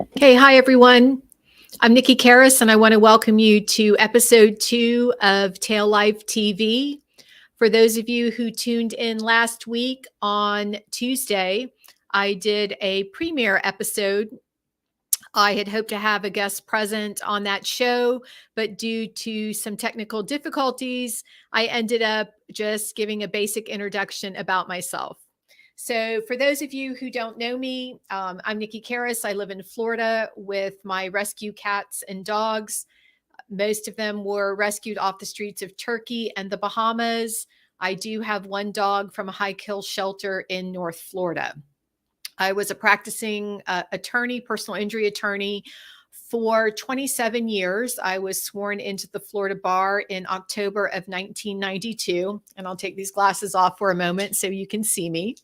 Okay, hi everyone. I'm Nikki Karis, and I want to welcome you to episode 2 of Tail Life TV. For those of you who tuned in last week on Tuesday, I did a premiere episode. I had hoped to have a guest present on that show, but due to some technical difficulties, I ended up just giving a basic introduction about myself. So, for those of you who don't know me, I'm Nikki Karis. I live in Florida with my rescue cats and dogs. Most of them were rescued off the streets of Turkey and the Bahamas. I do have one dog from a high kill shelter in North Florida. I was a practicing attorney, personal injury attorney for 27 years. I was sworn into the Florida bar in October of 1992. And I'll take these glasses off for a moment so you can see me.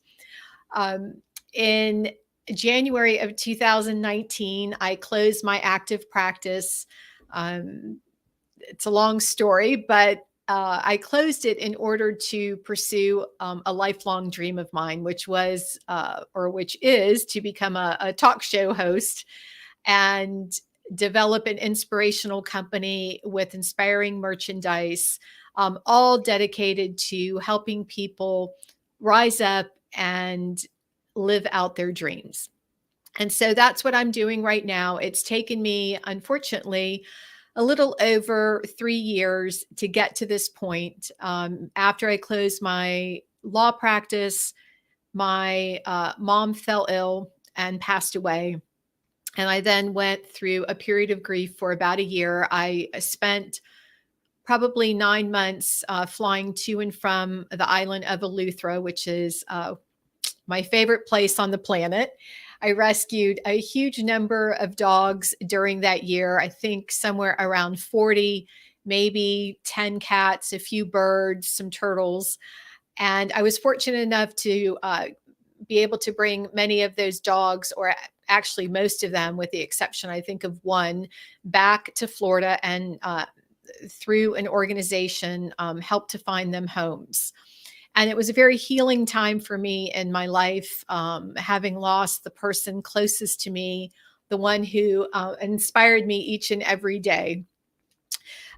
In January of 2019, I closed my active practice. It's a long story, but I closed it in order to pursue a lifelong dream of mine, which was, which is, to become a talk show host and develop an inspirational company with inspiring merchandise, all dedicated to helping people rise up and live out their dreams. And so that's what I'm doing right now. It's taken me, unfortunately, a little over 3 years to get to this point. After I closed my law practice, my mom fell ill and passed away. And I then went through a period of grief for about a year. I spent probably 9 months flying to and from the island of Eleuthera, which is my favorite place on the planet. I rescued a huge number of dogs during that year. I think somewhere around 40, maybe 10 cats, a few birds, some turtles. And I was fortunate enough to be able to bring many of those dogs, or actually most of them, with the exception, I think, of one, back to Florida and through an organization helped to find them homes. And it was a very healing time for me in my life, having lost the person closest to me, the one who inspired me each and every day.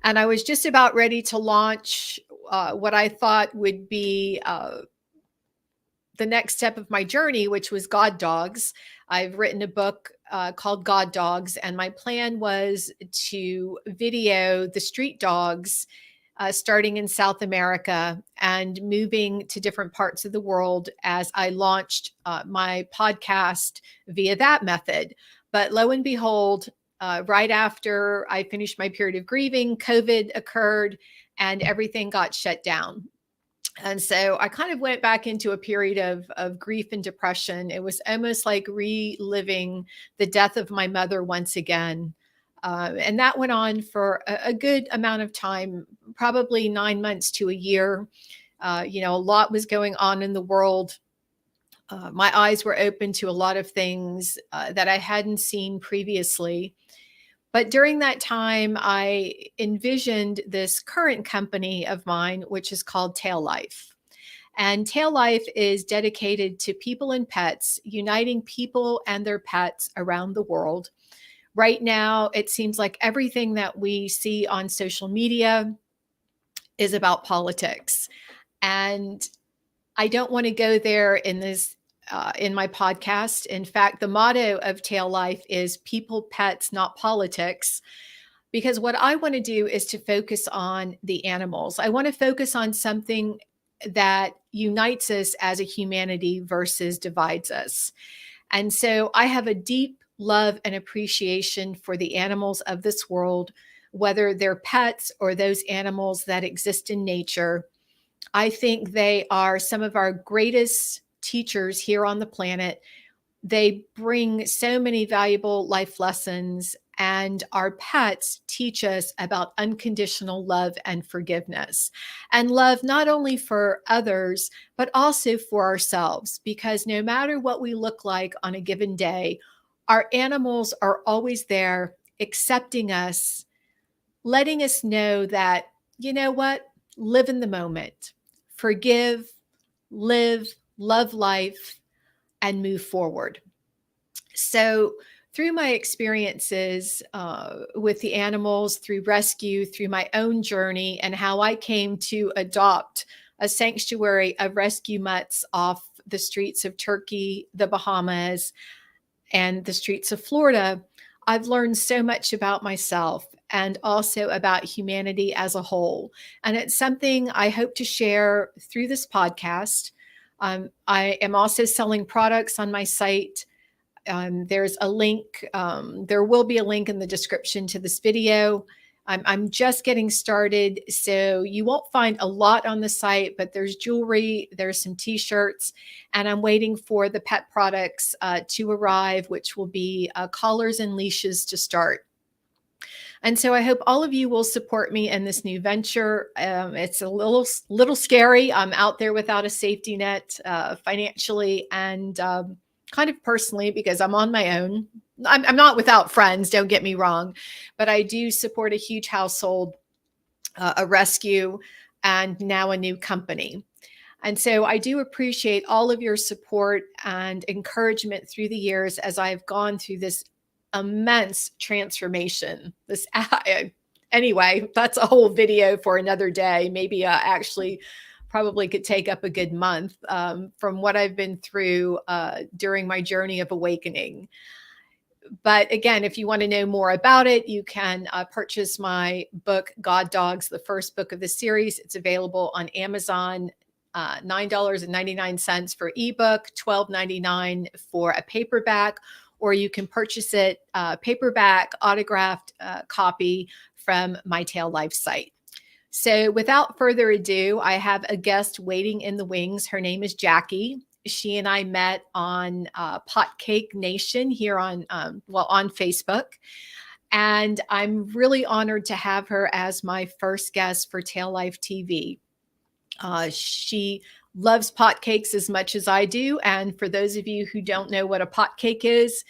And I was just about ready to launch what I thought would be the next step of my journey, which was God Dogs. I've written a book called God Dogs, and my plan was to video the street dogs starting in South America and moving to different parts of the world as I launched my podcast via that method. But lo and behold, right after I finished my period of grieving, COVID occurred and everything got shut down. And so I kind of went back into a period of grief and depression. It was almost like reliving the death of my mother once again. And that went on for a good amount of time, probably 9 months to a year. A lot was going on in the world. My eyes were open to a lot of things that I hadn't seen previously. But during that time, I envisioned this current company of mine, which is called Tail Life. And Tail Life is dedicated to people and pets, uniting people and their pets around the world. Right now, it seems like everything that we see on social media is about politics. And I don't want to go there in my podcast. In fact, the motto of Tail Life is people, pets, not politics. Because what I want to do is to focus on the animals. I want to focus on something that unites us as a humanity versus divides us. And so I have a deep love and appreciation for the animals of this world, whether they're pets or those animals that exist in nature. I think they are some of our greatest teachers here on the planet. They bring so many valuable life lessons, and our pets teach us about unconditional love and forgiveness, and love not only for others, but also for ourselves, because no matter what we look like on a given day, our animals are always there, accepting us, letting us know that, you know what, live in the moment, forgive, live, love life, and move forward. So through my experiences with the animals, through rescue, through my own journey, and how I came to adopt a sanctuary of rescue mutts off the streets of Turkey, the Bahamas, and the streets of Florida, I've learned so much about myself and also about humanity as a whole. And it's something I hope to share through this podcast. I am also selling products on my site. There's a link. There will be a link in the description to this video. I'm just getting started, so you won't find a lot on the site, but there's jewelry, there's some t-shirts, and I'm waiting for the pet products to arrive, which will be collars and leashes to start. And so I hope all of you will support me in this new venture. It's a little scary. I'm out there without a safety net financially and kind of personally, because I'm on my own. I'm not without friends, don't get me wrong, but I do support a huge household, a rescue, and now a new company. And so I do appreciate all of your support and encouragement through the years as I've gone through this immense transformation. Anyway, that's a whole video for another day. Maybe actually probably could take up a good month from what I've been through during my journey of awakening. But again, if you want to know more about it, you can purchase my book, God Dogs, the first book of the series. It's available on Amazon, $9.99 for ebook, $12.99 for a paperback, or you can purchase it paperback, autographed copy from my Tail Life site. So without further ado, I have a guest waiting in the wings. Her name is Jackie. She and I met on Potcake Nation here on Facebook. And I'm really honored to have her as my first guest for Tail Life TV. She loves potcakes as much as I do. And for those of you who don't know what a potcake is,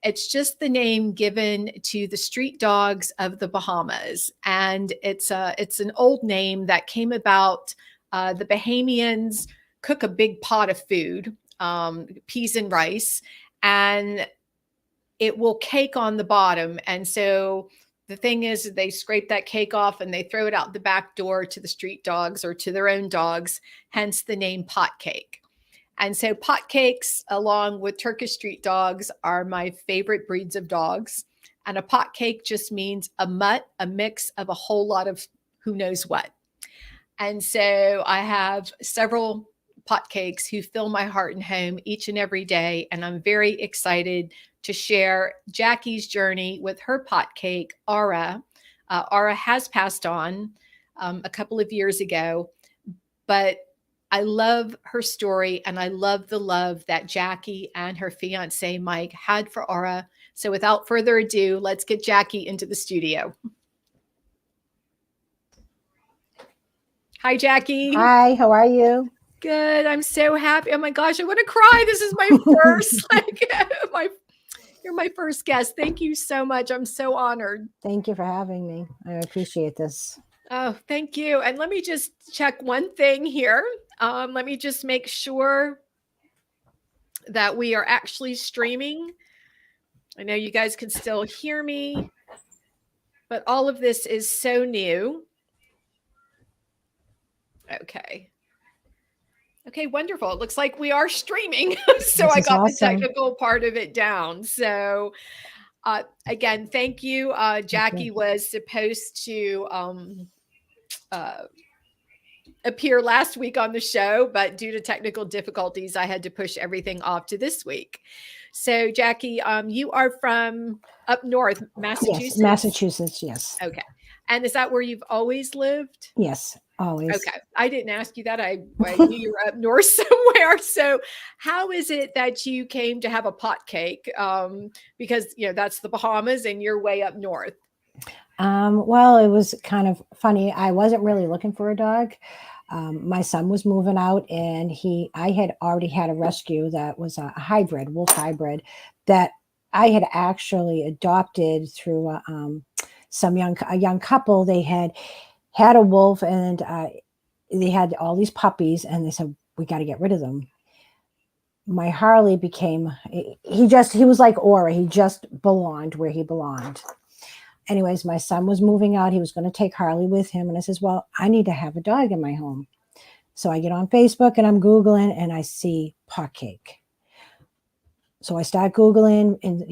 it's just the name given to the street dogs of the Bahamas. And it's an old name that came about. The Bahamians cook a big pot of food, peas and rice, and it will cake on the bottom. And so the thing is, they scrape that cake off and they throw it out the back door to the street dogs or to their own dogs, hence the name potcake. And so potcakes, along with Turkish street dogs, are my favorite breeds of dogs. And a potcake just means a mutt, a mix of a whole lot of who knows what. And so I have several potcakes who fill my heart and home each and every day. And I'm very excited to share Jackie's journey with her potcake, Aura. Aura has passed on a couple of years ago, but I love her story and I love the love that Jackie and her fiance, Mike, had for Aura. So without further ado, let's get Jackie into the studio. Hi, Jackie. Hi, how are you? Good. I'm so happy. Oh my gosh, I want to cry. This is my first, you're my first guest. Thank you so much. I'm so honored. Thank you for having me. I appreciate this. Oh, thank you. And let me just check one thing here. Let me just make sure that we are actually streaming. I know you guys can still hear me, but all of this is so new. Okay. Okay, wonderful. It looks like we are streaming. So I got the technical part of it down. So again, thank you. Jackie was supposed to appear last week on the show, but due to technical difficulties, I had to push everything off to this week. So Jackie, you are from up north, Massachusetts? Yes, Massachusetts, yes. Okay. And is that where you've always lived? Yes, always. Okay. I didn't ask you that. I knew you were up north somewhere. So how is it that you came to have a potcake? Because, that's the Bahamas and you're way up north. Well, it was kind of funny. I wasn't really looking for a dog. My son was moving out and I had already had a rescue that was a hybrid, wolf hybrid, that I had actually adopted through a young couple. They had a wolf and they had all these puppies and they said, we got to get rid of them. my Harley became, he was like Aura. He just belonged where he belonged. Anyways, my son was moving out. He was going to take Harley with him. And I says, well, I need to have a dog in my home. So I get on Facebook and I'm Googling and I see pot cake. So I start Googling and,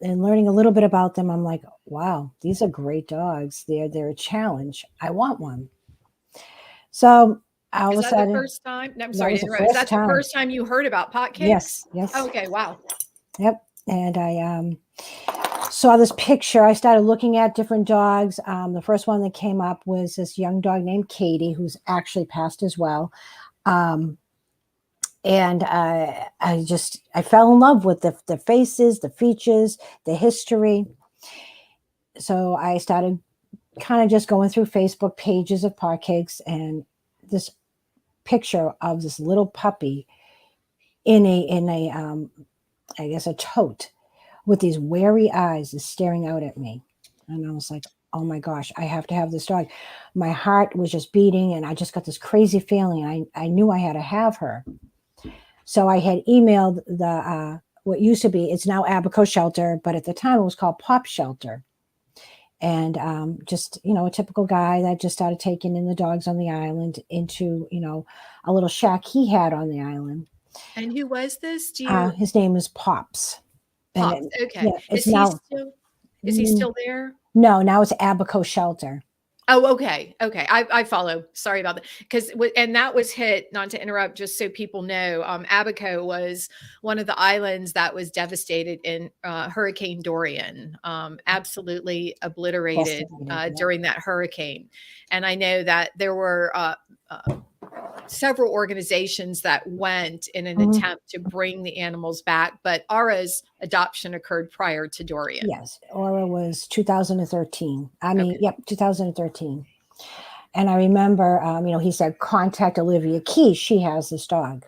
and learning a little bit about them. I'm like, wow, these are great dogs. They're a challenge. I want one. So all of Is a that the sudden, first time? No, I'm that sorry was to the interrupt. Is first that the time. first time you heard about pot cakes? Yes. Oh, okay. Wow. Yep. And I saw this picture. I started looking at different dogs. The first one that came up was this young dog named Katie, who's actually passed as well. And I fell in love with the faces, the features, the history. So I started kind of just going through Facebook pages of pot cakes, and this picture of this little puppy in a I guess a tote with these wary eyes is staring out at me. And I was like, oh my gosh, I have to have this dog. My heart was just beating and I just got this crazy feeling. I knew I had to have her. So I had emailed the what used to be, it's now Abaco Shelter, but at the time it was called Pop Shelter. And just, a typical guy that just started taking in the dogs on the island into, a little shack he had on the island. And who was this? His name is Pops. Pops. And Okay. it's now, Is he still there? no, now it's Abaco Shelter. Oh, okay. Okay. I follow. Sorry about that. And that was hit, not to interrupt, just so people know, Abaco was one of the islands that was devastated in Hurricane Dorian, absolutely obliterated during that hurricane. And I know that there were several organizations that went in an attempt to bring the animals back, but Aura's adoption occurred prior to Dorian. Yes, Aura was 2013. I mean, okay. Yep, 2013. And I remember, he said, contact Olivia Key. She has this dog.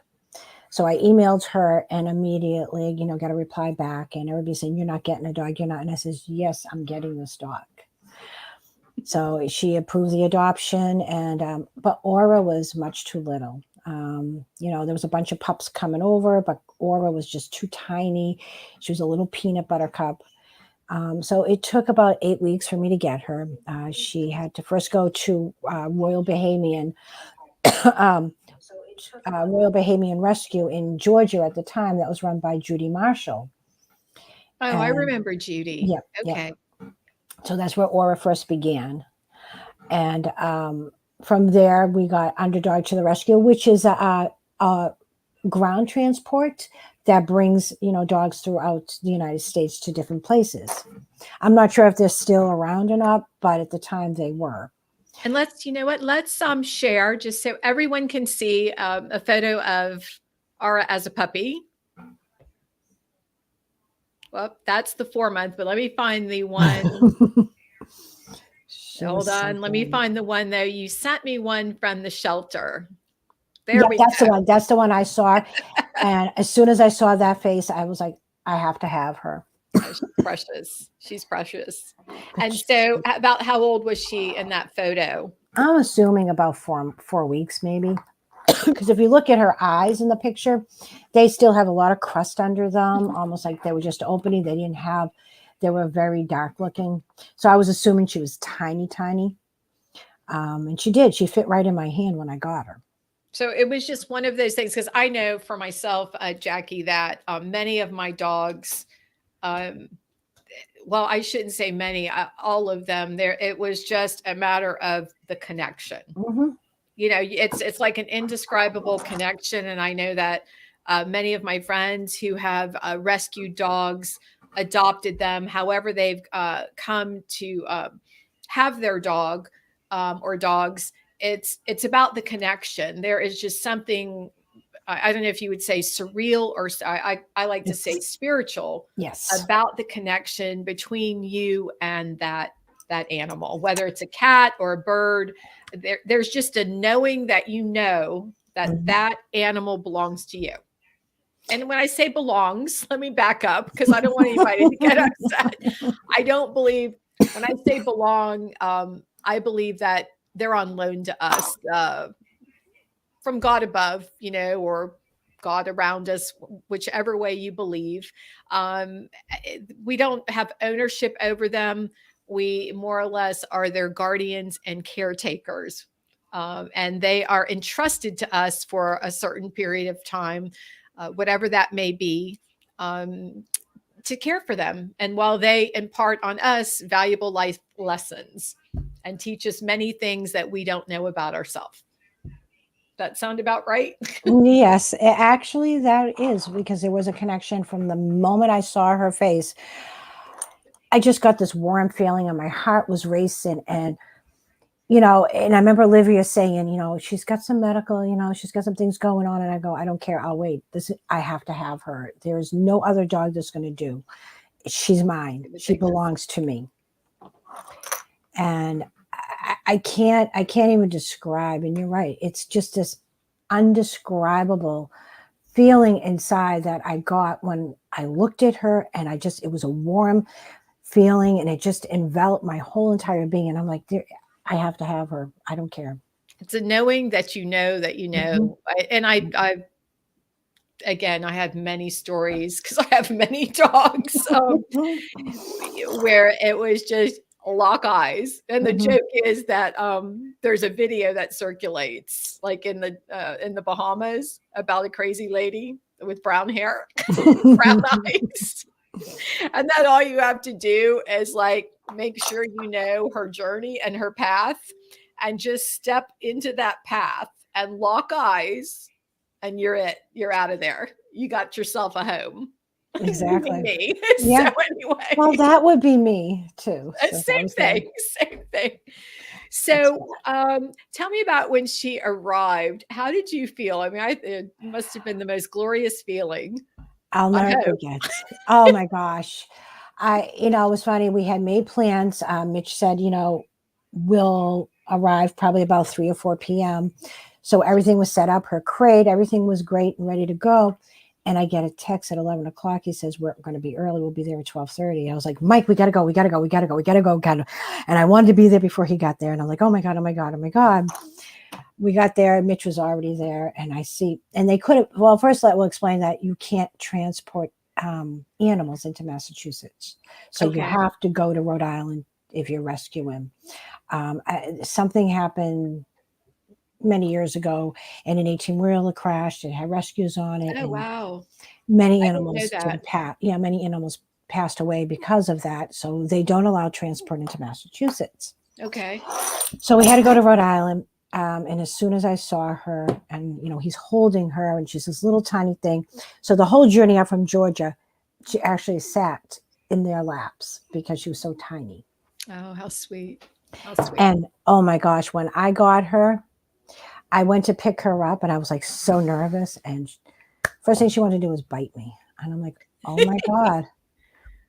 So I emailed her and immediately, got a reply back. And everybody saying, you're not getting a dog. You're not. And I says, yes, I'm getting this dog. So she approved the adoption. And but Aura was much too little. There was a bunch of pups coming over, but Aura was just too tiny. She was a little peanut butter cup. So it took about 8 weeks for me to get her. She had to first go to Royal Bahamian Rescue in Georgia at the time. That was run by Judy Marshall. Oh, I remember Judy. Yeah. Okay. Yep. So that's where Aura first began. And from there, we got Underdog to the Rescue, which is a ground transport that brings, dogs throughout the United States to different places. I'm not sure if they're still around or not, but at the time they were. And let's share just so everyone can see a photo of Aura as a puppy. Well, that's the 4-month, but let me find the one. Hold on. Let me find the one though. You sent me one from the shelter. That's the one. That's the one I saw. And as soon as I saw that face, I was like, I have to have her. She's precious. She's precious. And so about how old was she in that photo? I'm assuming about 4 weeks, maybe. Because if you look at her eyes in the picture, they still have a lot of crust under them, almost like they were just opening. They were very dark looking. So I was assuming she was tiny, tiny. And she fit right in my hand when I got her. So it was just one of those things, because I know for myself, Jackie, that many of my dogs, well, I shouldn't say many, all of them, it was just a matter of the connection. Mm-hmm. It's like an indescribable connection. And I know that many of my friends who have rescued dogs, adopted them, however they've come to have their dog or dogs, it's about the connection. There is just something, I don't know if you would say surreal, or I like to say spiritual, yes, about the connection between you and that animal, whether it's a cat or a bird. There's just a knowing that that animal belongs to you. And when I say belongs, let me back up, because I don't want anybody to get upset. I don't believe, when I say belong, I believe that they're on loan to us from God above, or God around us, whichever way you believe. We don't have ownership over them. We more or less are their guardians and caretakers. And they are entrusted to us for a certain period of time, whatever that may be, to care for them. And while they impart on us valuable life lessons and teach us many things that we don't know about ourselves. That sound about right? Yes, actually, that is because there was a connection from the moment I saw her face. I just got this warm feeling and my heart was racing. And, and I remember Olivia saying, she's got some medical, she's got some things going on. And I go, I don't care. I'll wait. I have to have her. There's no other dog that's going to do. She's mine. She belongs to me. And I can't even describe. And you're right. It's just this undescribable feeling inside that I got when I looked at her, and it was a warm feeling, and it just enveloped my whole entire being. And I'm like, I have to have her. I don't care. It's a knowing that you know that you know. And I again, I had many stories because I have many dogs where it was just lock eyes. And the joke is that there's a video that circulates like in the Bahamas about a crazy lady with brown hair, brown eyes. And then all you have to do is like make sure you know her journey and her path and just step into that path and lock eyes, and you're out of there. You got yourself a home. Exactly. Me. Yeah. So anyway. Well, that would be me too. Same thing. So tell me about when she arrived. How did you feel? I mean, it must have been the most glorious feeling. I'll never forget. Oh my gosh. It was funny. We had made plans. Mitch said, we'll arrive probably about 3 or 4 p.m. So everything was set up, her crate, everything was great and ready to go. And I get a text at 11 o'clock. He says, we're going to be early. We'll be there at 12:30. I was like, Mike, we got to go. And I wanted to be there before he got there. And I'm like, oh my God. We got there. Mitch was already there. And they couldn't, well, first we'll explain that you can't transport animals into Massachusetts. So you have to go to Rhode Island if you're rescuing. Something happened many years ago, and an 18-wheeler crashed. It had rescues on it. Oh, wow. Many animals many animals passed away because of that. So they don't allow transport into Massachusetts. Okay. So we had to go to Rhode Island. And as soon as I saw her, and he's holding her, and she's this little tiny thing. So the whole journey up from Georgia, she actually sat in their laps because she was so tiny. Oh, how sweet. And oh my gosh, when I got her, I went to pick her up, and I was like so nervous. And first thing she wanted to do was bite me. And I'm like, oh my God,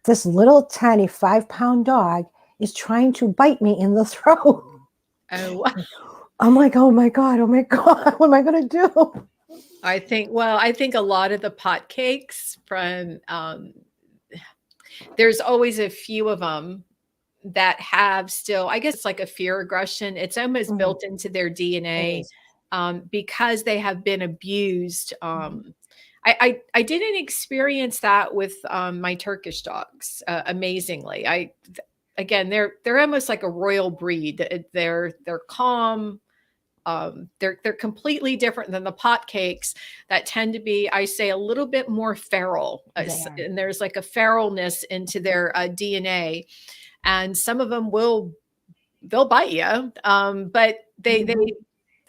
this little tiny 5-pound dog is trying to bite me in the throat. Oh, I'm like, oh my God, what am I going to do? I think a lot of the pot cakes from, there's always a few of them that have still, I guess it's like a fear aggression. It's almost built into their DNA because they have been abused. I didn't experience that with my Turkish dogs, amazingly. Again, they're almost like a royal breed. They're calm. They're completely different than the pot cakes that tend to be, I say, a little bit more feral. And there's like a feralness into their DNA. And some of them they'll bite you. But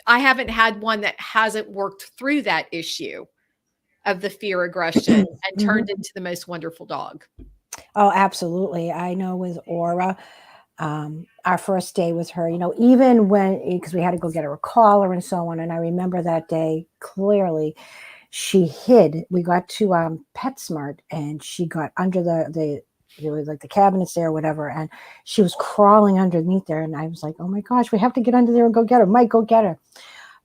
I haven't had one that hasn't worked through that issue of the fear aggression and turned into the most wonderful dog. Oh, absolutely. I know with Aura, our first day with her, even because we had to go get her a collar and so on. And I remember that day clearly, she hid. We got to PetSmart, and she got under the like the cabinets there or whatever. And she was crawling underneath there. And I was like, oh my gosh, we have to get under there and go get her. Mike, go get her.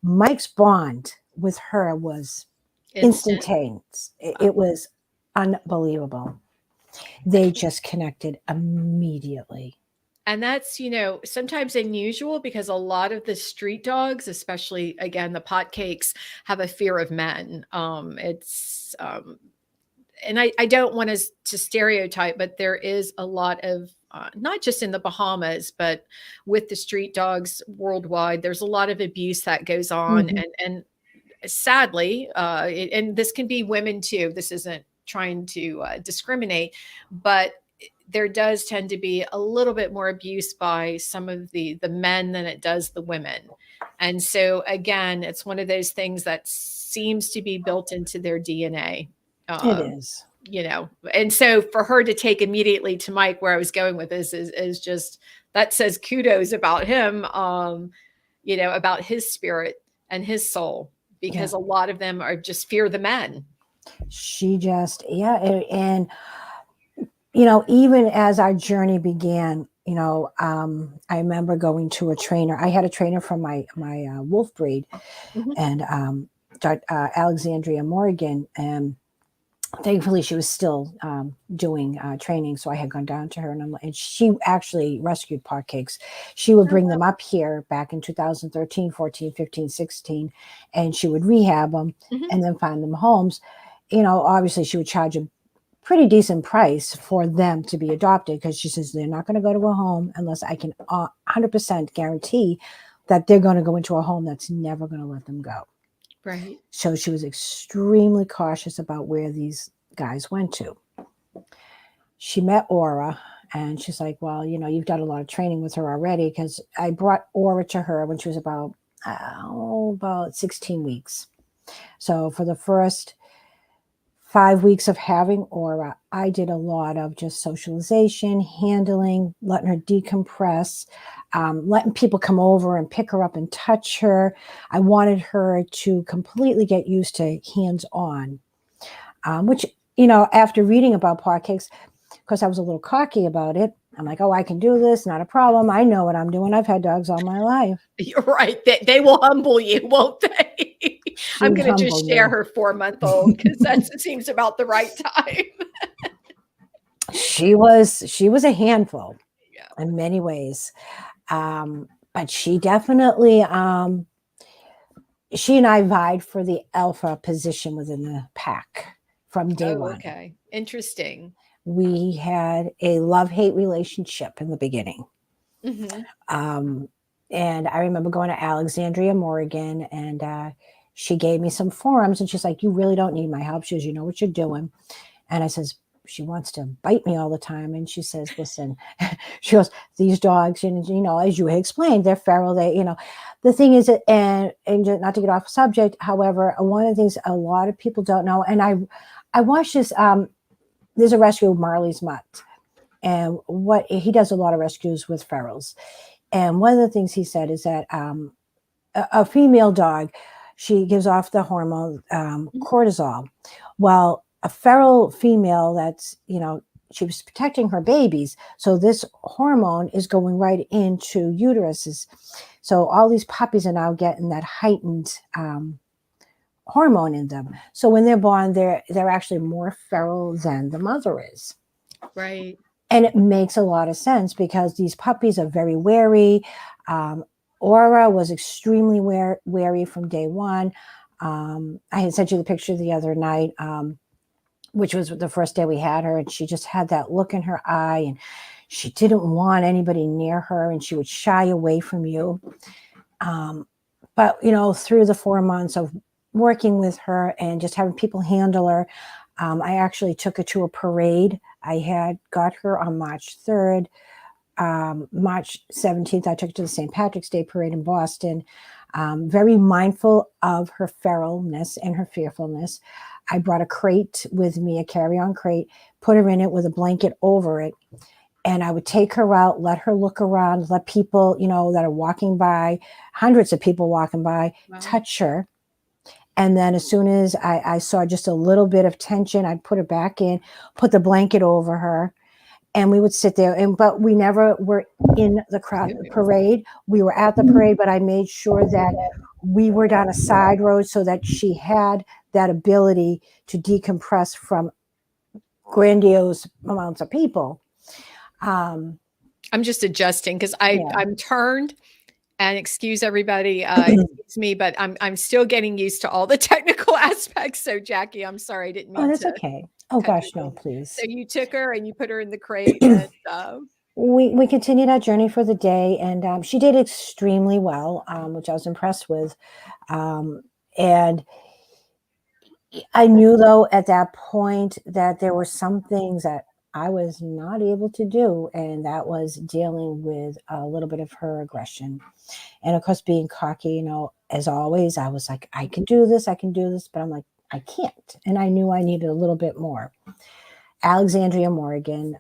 Mike's bond with her was instantaneous. It was unbelievable. They just connected immediately. And that's, sometimes unusual because a lot of the street dogs, especially again, the pot cakes, have a fear of men. And I don't want to stereotype, but there is a lot of, not just in the Bahamas, but with the street dogs worldwide, there's a lot of abuse that goes on. Mhm. And sadly, and this can be women too. This isn't trying to discriminate, but there does tend to be a little bit more abuse by some of the men than it does the women. And so again, it's one of those things that seems to be built into their DNA. It Um, is. and so for her to take immediately to Mike, where I was going with this is just, that says kudos about him, about his spirit and his soul, Yeah. because a lot of them are just fear the men. She just, yeah. And, even as our journey began, I remember going to a trainer. I had a trainer from my wolf breed, Mhm. and Alexandria Morgan, and thankfully she was still doing training, so I had gone down to her, and she actually rescued pot cakes. She would bring them up here back in 2013, 14, 15, 16, and she would rehab them Mhm. and then find them homes. Obviously she would charge a pretty decent price for them to be adopted, because she says they're not going to go to a home unless I can 100% guarantee that they're going to go into a home that's never going to let them go. Right. So she was extremely cautious about where these guys went to. She met Aura, and she's like, well, you've done a lot of training with her already, because I brought Aura to her when she was about 16 weeks. So for the first 5 weeks of having Aura, I did a lot of just socialization, handling, letting her decompress, letting people come over and pick her up and touch her. I wanted her to completely get used to hands-on, which, after reading about pot cakes, because I was a little cocky about it. I'm like, oh, I can do this, not a problem. I know what I'm doing. I've had dogs all my life. You're right. They will humble you, won't they? I'm She'd going to humble just share you. her 4-month-old because that seems about the right time. She was a handful Yeah. in many ways. But she definitely, she and I vied for the alpha position within the pack from day Oh, one. okay. Interesting. We had a love-hate relationship in the beginning. Hmm. And I remember going to Alexandria Morgan, and she gave me some forums, and she's like, you really don't need my help. She goes, you know what you're doing. And I says, she wants to bite me all the time. And she says, listen, she goes, these dogs, and as you had explained, they're feral. The thing is, and just not to get off subject, however, one of the things a lot of people don't know, and I watched this, there's a rescue of Marley's Mutt, and what he does a lot of rescues with ferals. And one of the things he said is that a female dog, she gives off the hormone cortisol. Well, a feral female, that's, she was protecting her babies. So this hormone is going right into uteruses. So all these puppies are now getting that heightened hormone in them. So when they're born, they're actually more feral than the mother is. Right. And it makes a lot of sense because these puppies are very wary. Aura was extremely wary from day one. I had sent you the picture the other night, which was the first day we had her, and she just had that look in her eye, and she didn't want anybody near her, and she would shy away from you. But through the 4 months of working with her and just having people handle her, I actually took her to a parade. I had got her on March 3rd. March 17th, I took her to the St. Patrick's Day parade in Boston. Very mindful of her feralness and her fearfulness. I brought a crate with me, a carry-on crate, put her in it with a blanket over it. And I would take her out, let her look around, let people, that are walking by, hundreds of people walking by, Wow. touch her. And then as soon as I saw just a little bit of tension, I'd put her back in, put the blanket over her, and we would sit there. But we never were in the parade. We were at the parade, but I made sure that we were down a side road so that she had that ability to decompress from grandiose amounts of people. I'm just adjusting because Yeah. I'm turned, and excuse everybody, excuse me, but I'm still getting used to all the technical aspects. So Jackie, I'm sorry, I didn't Oh, mean that's to okay. Oh cut you gosh, no, in. So please. you took her and you put her in the crate, and We continued our journey for the day, and she did extremely well, which I was impressed with. Um, and I knew though at that point that there were some things that I was not able to do, and that was dealing with a little bit of her aggression. And of course, being cocky, as always, I was like, I can do this, I can do this, but I'm like, I can't. And I knew I needed a little bit more. Alexandria Morgan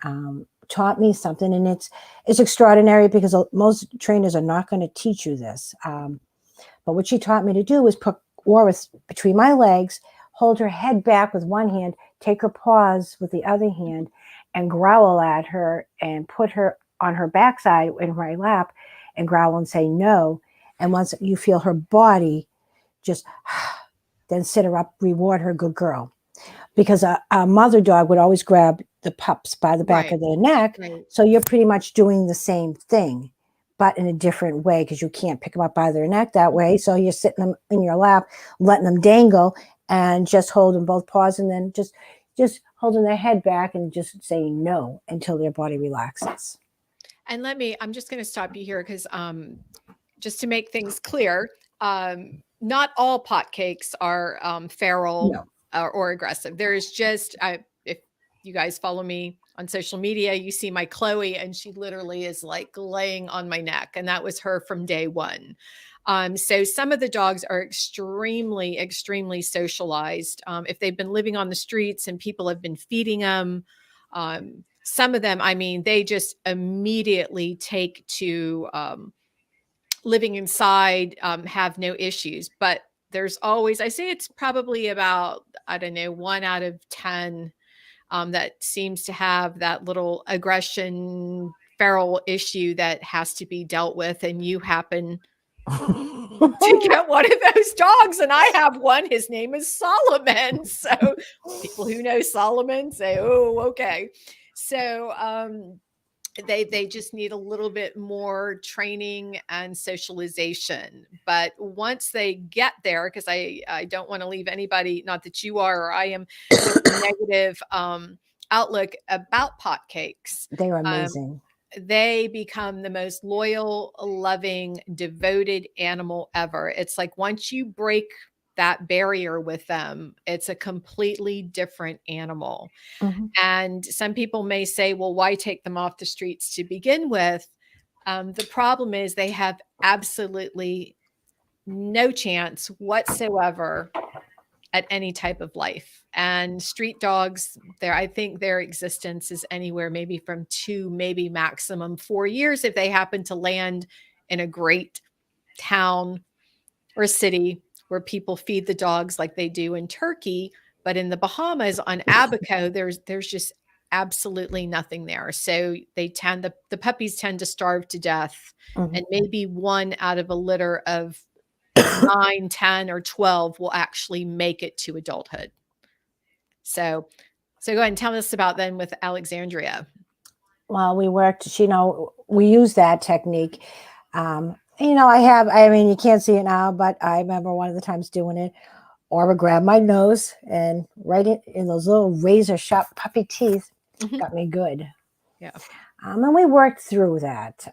taught me something, and it's extraordinary because most trainers are not going to teach you this. But what she taught me to do was put Walrus between my legs, hold her head back with one hand, take her paws with the other hand, and growl at her and put her on her backside in my lap and growl and say no. And once you feel her body, just then sit her up, reward her, good girl. Because a mother dog would always grab the pups by the back right, of their neck. right. So you're pretty much doing the same thing, but in a different way because you can't pick them up by their neck that way. So you're sitting them in your lap, letting them dangle, and just holding both paws, and then just holding their head back and just saying no until their body relaxes. And I'm just going to stop you here because just to make things clear, not all pot cakes are feral No. or aggressive. There is just, if you guys follow me on social media, you see my Chloe, and she literally is like laying on my neck. And that was her from day one. So some of the dogs are extremely, extremely socialized. If they've been living on the streets and people have been feeding them, some of them, I mean, they just immediately take to living inside, have no issues. But there's always, I say it's probably about, I don't know, 1 out of 10 that seems to have that little aggression, feral issue that has to be dealt with. And you happen to get one of those dogs, and I have one. His name is Solomon. So people who know Solomon say, "Oh, okay." So they just need a little bit more training and socialization. But once they get there, because I don't want to leave anybody, not that you are or I am, with a negative outlook about pot cakes. They were Um, amazing. they become the most loyal, loving, devoted animal ever. It's like once you break that barrier with them, it's a completely different animal. Mhm. And some people may say, well, why take them off the streets to begin with? The problem is they have absolutely no chance whatsoever at any type of life. And street dogs, I think their existence is anywhere maybe from 2, maybe maximum 4 years if they happen to land in a great town or city where people feed the dogs like they do in Turkey. But in the Bahamas on Abaco, there's just absolutely nothing there. So the puppies tend to starve to death, Mhm. and maybe one out of a litter of 9, 10, or 12 will actually make it to adulthood. So go ahead and tell us about then with Alexandria. Well, we worked, we use that technique. I mean, you can't see it now, but I remember one of the times doing it. Or would grab my nose and right in those little razor sharp puppy teeth Mhm. got me good. Yeah. And we worked through that.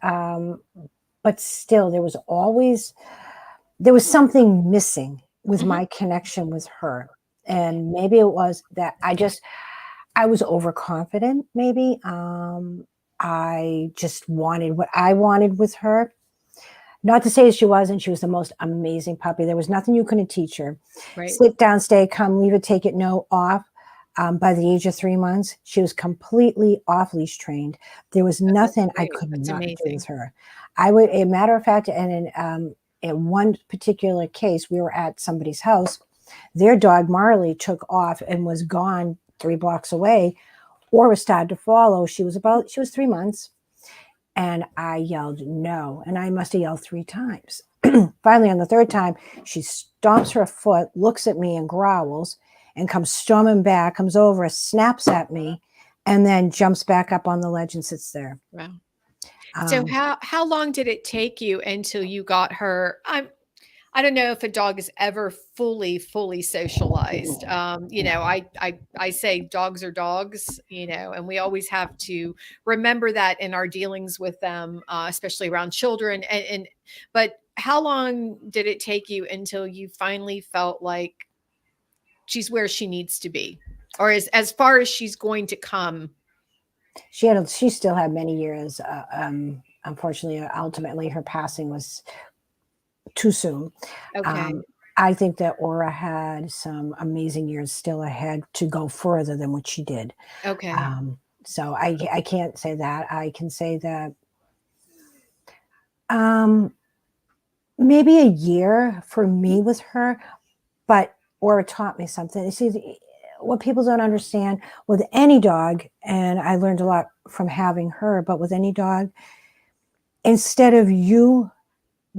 But still, there was something missing with Mhm. my connection with her. And maybe it was that I was overconfident, maybe. I just wanted what I wanted with her. Not to say she wasn't. She was the most amazing puppy. There was nothing you couldn't teach her. Right. Sit down, stay, come, leave it, take it, no, off. By the age of 3 months, she was completely off leash trained. There was That's nothing I great. could That's not do with amazing. her. I would, a matter of fact, and in one particular case, we were at somebody's house. Their dog Marley took off and was gone 3 blocks away, or was started to follow. She was 3 months. And I yelled no. And I must have yelled 3 times. Finally, on the third time, she stomps her foot, looks at me and growls, and comes storming back, comes over, snaps at me, and then jumps back up on the ledge and sits there. Wow. So how long did it take you until you got her? I don't know if a dog is ever fully socialized. I say dogs are dogs, and we always have to remember that in our dealings with them, especially around children. But how long did it take you until you finally felt like she's where she needs to be, or as far as she's going to come? She still had many years. Unfortunately, ultimately, her passing was too soon. Okay. I think that Aura had some amazing years still ahead to go further than what she did. Okay. So I can't say that. I can say that um, maybe a year for me with her, but Aura taught me something. See, what people don't understand with any dog, and I learned a lot from having her, but with any dog, instead of you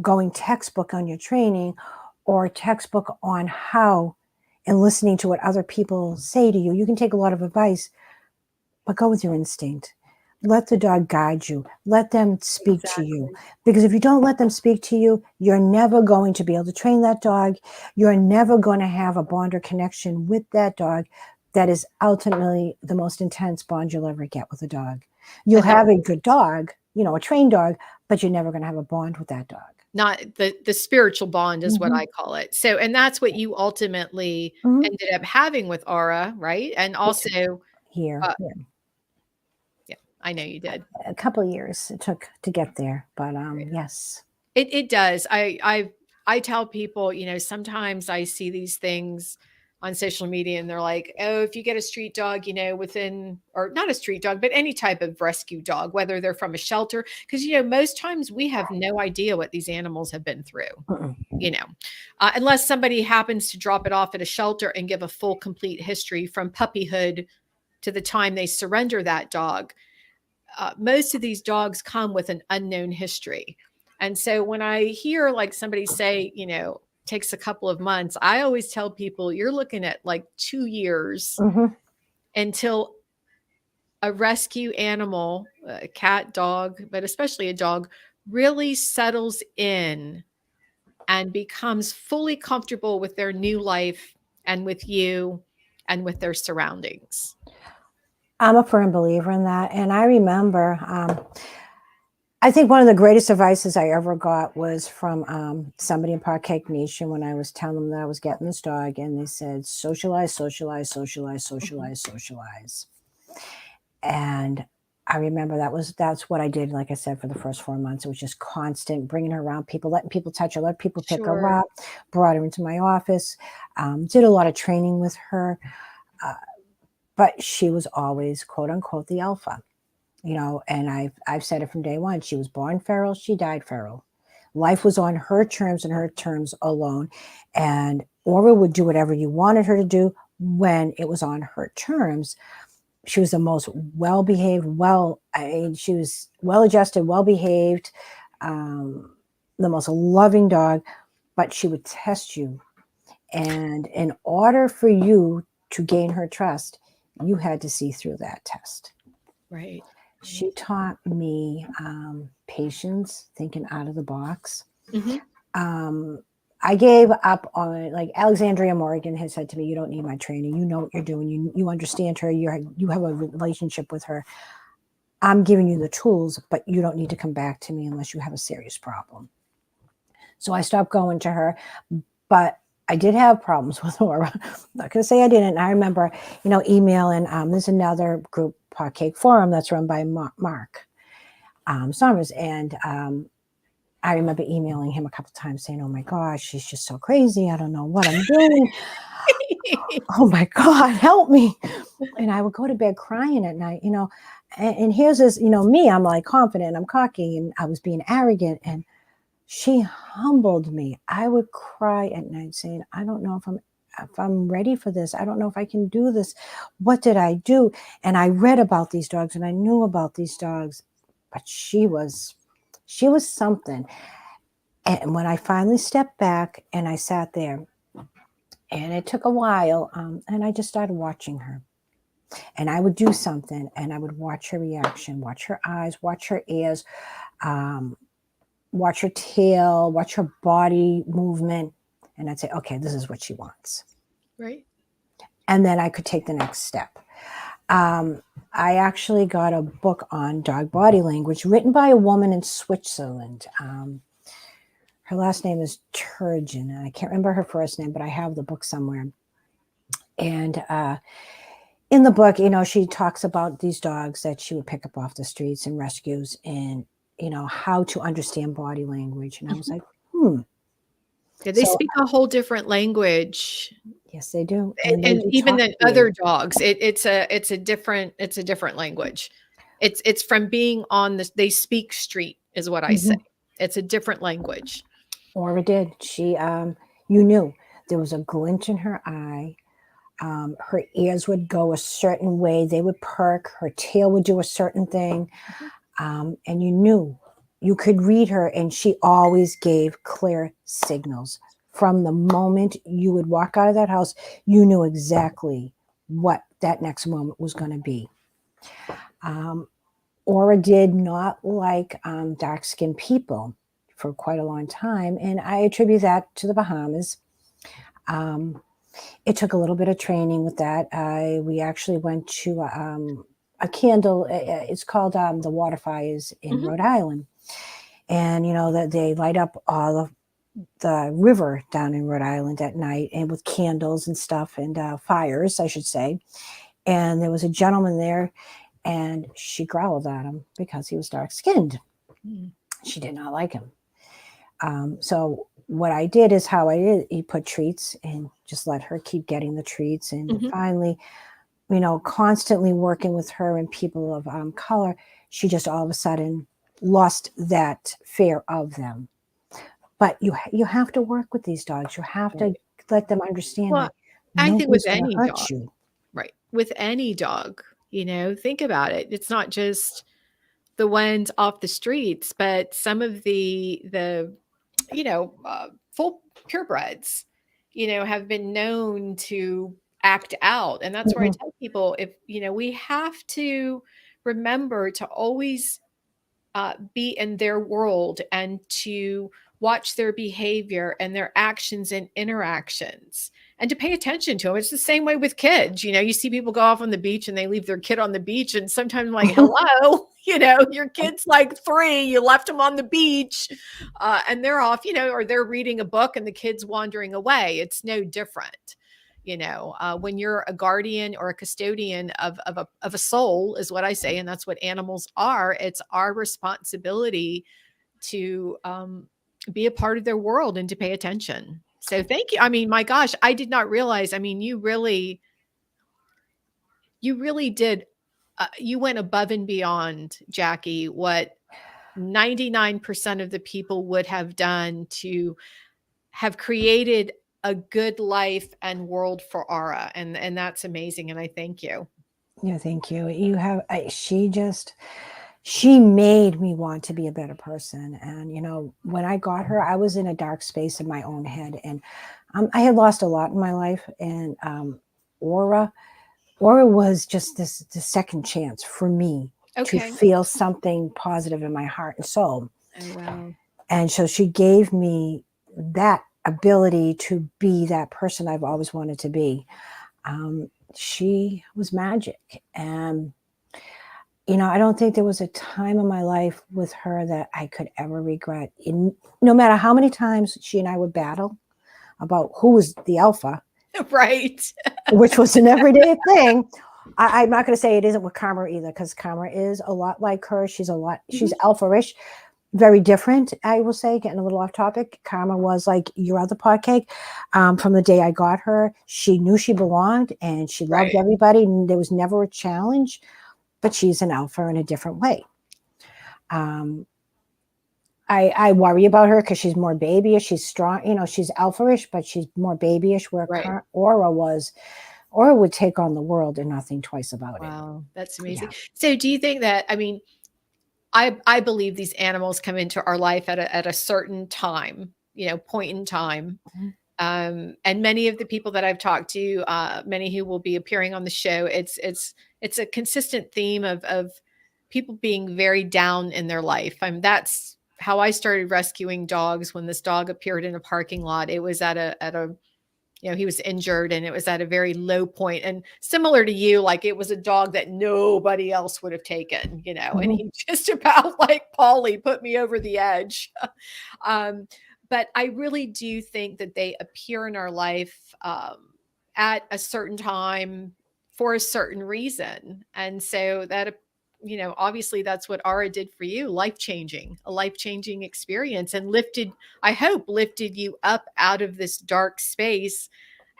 going textbook on your training or textbook on how and listening to what other people say to you, you can take a lot of advice, but go with your instinct. Let the dog guide you. Let them speak to you. Because if you don't let them speak to you, you're never going to be able to train that dog. You're never going to have a bond or connection with that dog that is ultimately the most intense bond you'll ever get with a dog. You'll have a good dog, a trained dog, but you're never going to have a bond with that dog. Not the spiritual bond is what I call it. So, and that's what you ultimately ended up having with Aura, right? And also here. Yeah, I know you did. A couple of years it took to get there, but yes. It does. I tell people, sometimes I see these things on social media and they're like, oh, if you get a street dog, within, or not a street dog, but any type of rescue dog, whether they're from a shelter, because, most times we have no idea what these animals have been through, unless somebody happens to drop it off at a shelter and give a full, complete history from puppyhood to the time they surrender that dog. Most of these dogs come with an unknown history. And so when I hear like somebody say, takes a couple of months, I always tell people you're looking at like 2 years until a rescue animal, a cat, dog, but especially a dog, really settles in and becomes fully comfortable with their new life and with you and with their surroundings. I'm a firm believer in that. And I remember, I think one of the greatest advices I ever got was from somebody in Parquet Nation when I was telling them that I was getting this dog. And they said, socialize, socialize, socialize, socialize, socialize. And I remember that's what I did. Like I said, for the first 4 months, it was just constant bringing her around people, letting people touch her, let people pick her up, brought her into my office, did a lot of training with her. But she was always, quote unquote, the alpha, and I've said it from day one. She was born feral. She died feral. Life was on her terms and her terms alone. And Aura would do whatever you wanted her to do when it was on her terms. She was the most well-behaved, she was well-adjusted, well-behaved, the most loving dog, but she would test you. And in order for you to gain her trust, you had to see through that test. Right. She taught me patience, thinking out of the box. I gave up on, like Alexandria Morgan has said to me, you don't need my training. You know what you're doing. You understand her. You have a relationship with her. I'm giving you the tools, but you don't need to come back to me unless you have a serious problem. So I stopped going to her, but I did have problems with Aura. I'm not going to say I didn't. And I remember, emailing, there's another group, Parquet Forum, that's run by Mark Summers. And I remember emailing him a couple of times saying, oh my gosh, she's just so crazy. I don't know what I'm doing. Oh my God, help me. And I would go to bed crying at night, and here's this, me, I'm like confident, I'm cocky, and I was being arrogant. And she humbled me. I would cry at night saying, I don't know if I'm ready for this. I don't know if I can do this. What did I do? And I read about these dogs and I knew about these dogs, but she was something. And when I finally stepped back and I sat there, and it took a while, and I just started watching her. And I would do something and I would watch her reaction, watch her eyes, watch her ears. watch her tail, watch her body movement. And I'd say, okay, this is what she wants. Right. And then I could take the next step. I actually got a book on dog body language written by a woman in Switzerland. Her last name is Turgeon, and I can't remember her first name, but I have the book somewhere. And in the book, she talks about these dogs that she would pick up off the streets and rescues, and how to understand body language. And I was like, Yeah, they So speak a whole different language, yes, they do, and, and they do even talk than to you. other dogs. It's a different language. It's from being on this. They speak street, is what I say. Mhm. It's a different language. Aura did. She, you knew there was a glint in her eye. Her ears would go a certain way. They would perk. Her tail would do a certain thing. And you knew, you could read her, and she always gave clear signals. From the moment you would walk out of that house, you knew exactly what that next moment was going to be. Aura did not like dark-skinned people for quite a long time, and I attribute that to the Bahamas. It took a little bit of training with that. We actually went to a candle. It's called the Water Fires in Mhm. Rhode Island, and that they light up all of the river down in Rhode Island at night, and with candles and stuff, and fires, I should say. And there was a gentleman there, and she growled at him because he was dark skinned. Mm. She did not like him. So what I did is how I did. You put treats and just let her keep getting the treats. And Mhm. finally, constantly working with her and people of color, she just all of a sudden lost that fear of them. But you have to work with these dogs. You have to Right. let them understand Well, that I think with nobody's going to any dog, hurt you. right? With any dog, think about it. It's not just the ones off the streets, but some of the full purebreds, have been known to act out. And that's where I Mhm. tell people, if, we have to remember to always be in their world and to watch their behavior and their actions and interactions and to pay attention to them. It's the same way with kids. You see people go off on the beach and they leave their kid on the beach. And sometimes I'm like, hello, your kid's like 3, you left them on the beach and they're off, or they're reading a book and the kid's wandering away. It's no different. When you're a guardian or a custodian of a soul, is what I say, and that's what animals are. It's our responsibility to be a part of their world and to pay attention. So thank you. I mean, my gosh, I did not realize. I mean, you really did. You went above and beyond, Jackie, what 99% of the people would have done to have created a good life and world for Aura. And that's amazing. And I thank you. Yeah, thank you. She made me want to be a better person. And, when I got her, I was in a dark space in my own head. And I had lost a lot in my life. And Aura was just this second chance for me to Okay. feel something positive in my heart and soul. Oh, wow. And so she gave me that ability to be that person I've always wanted to be. She was magic. And I don't think there was a time in my life with her that I could ever regret. No matter how many times she and I would battle about who was the alpha, Right. which was an everyday thing. I'm not going to say it isn't with Karma either, because Karma is a lot like her. She's alpha-ish, very different, I will say, getting a little off topic. Karma was like your other podcast. From the day I got her, she knew she belonged and she loved Right. everybody. And there was never a challenge. But she's an alpha in a different way. I worry about her because she's more babyish. She's strong, she's alpha-ish, but she's more babyish. Where Right. Aura would take on the world and not think twice about it. Wow. That's Yeah. amazing. So do you think that, I mean, I believe these animals come into our life at a certain time, point in time. And many of the people that I've talked to, many who will be appearing on the show, it's a consistent theme of people being very down in their life. That's how I started rescuing dogs. When this dog appeared in a parking lot, it was at a he was injured, and it was at a very low point. And similar to you, like, it was a dog that nobody else would have taken, and Mhm. he just about, like Polly, put me over the edge. um, but I really do think that they appear in our life at a certain time for a certain reason. And so that, obviously that's what Ara did for you, a life changing experience, and I hope, lifted you up out of this dark space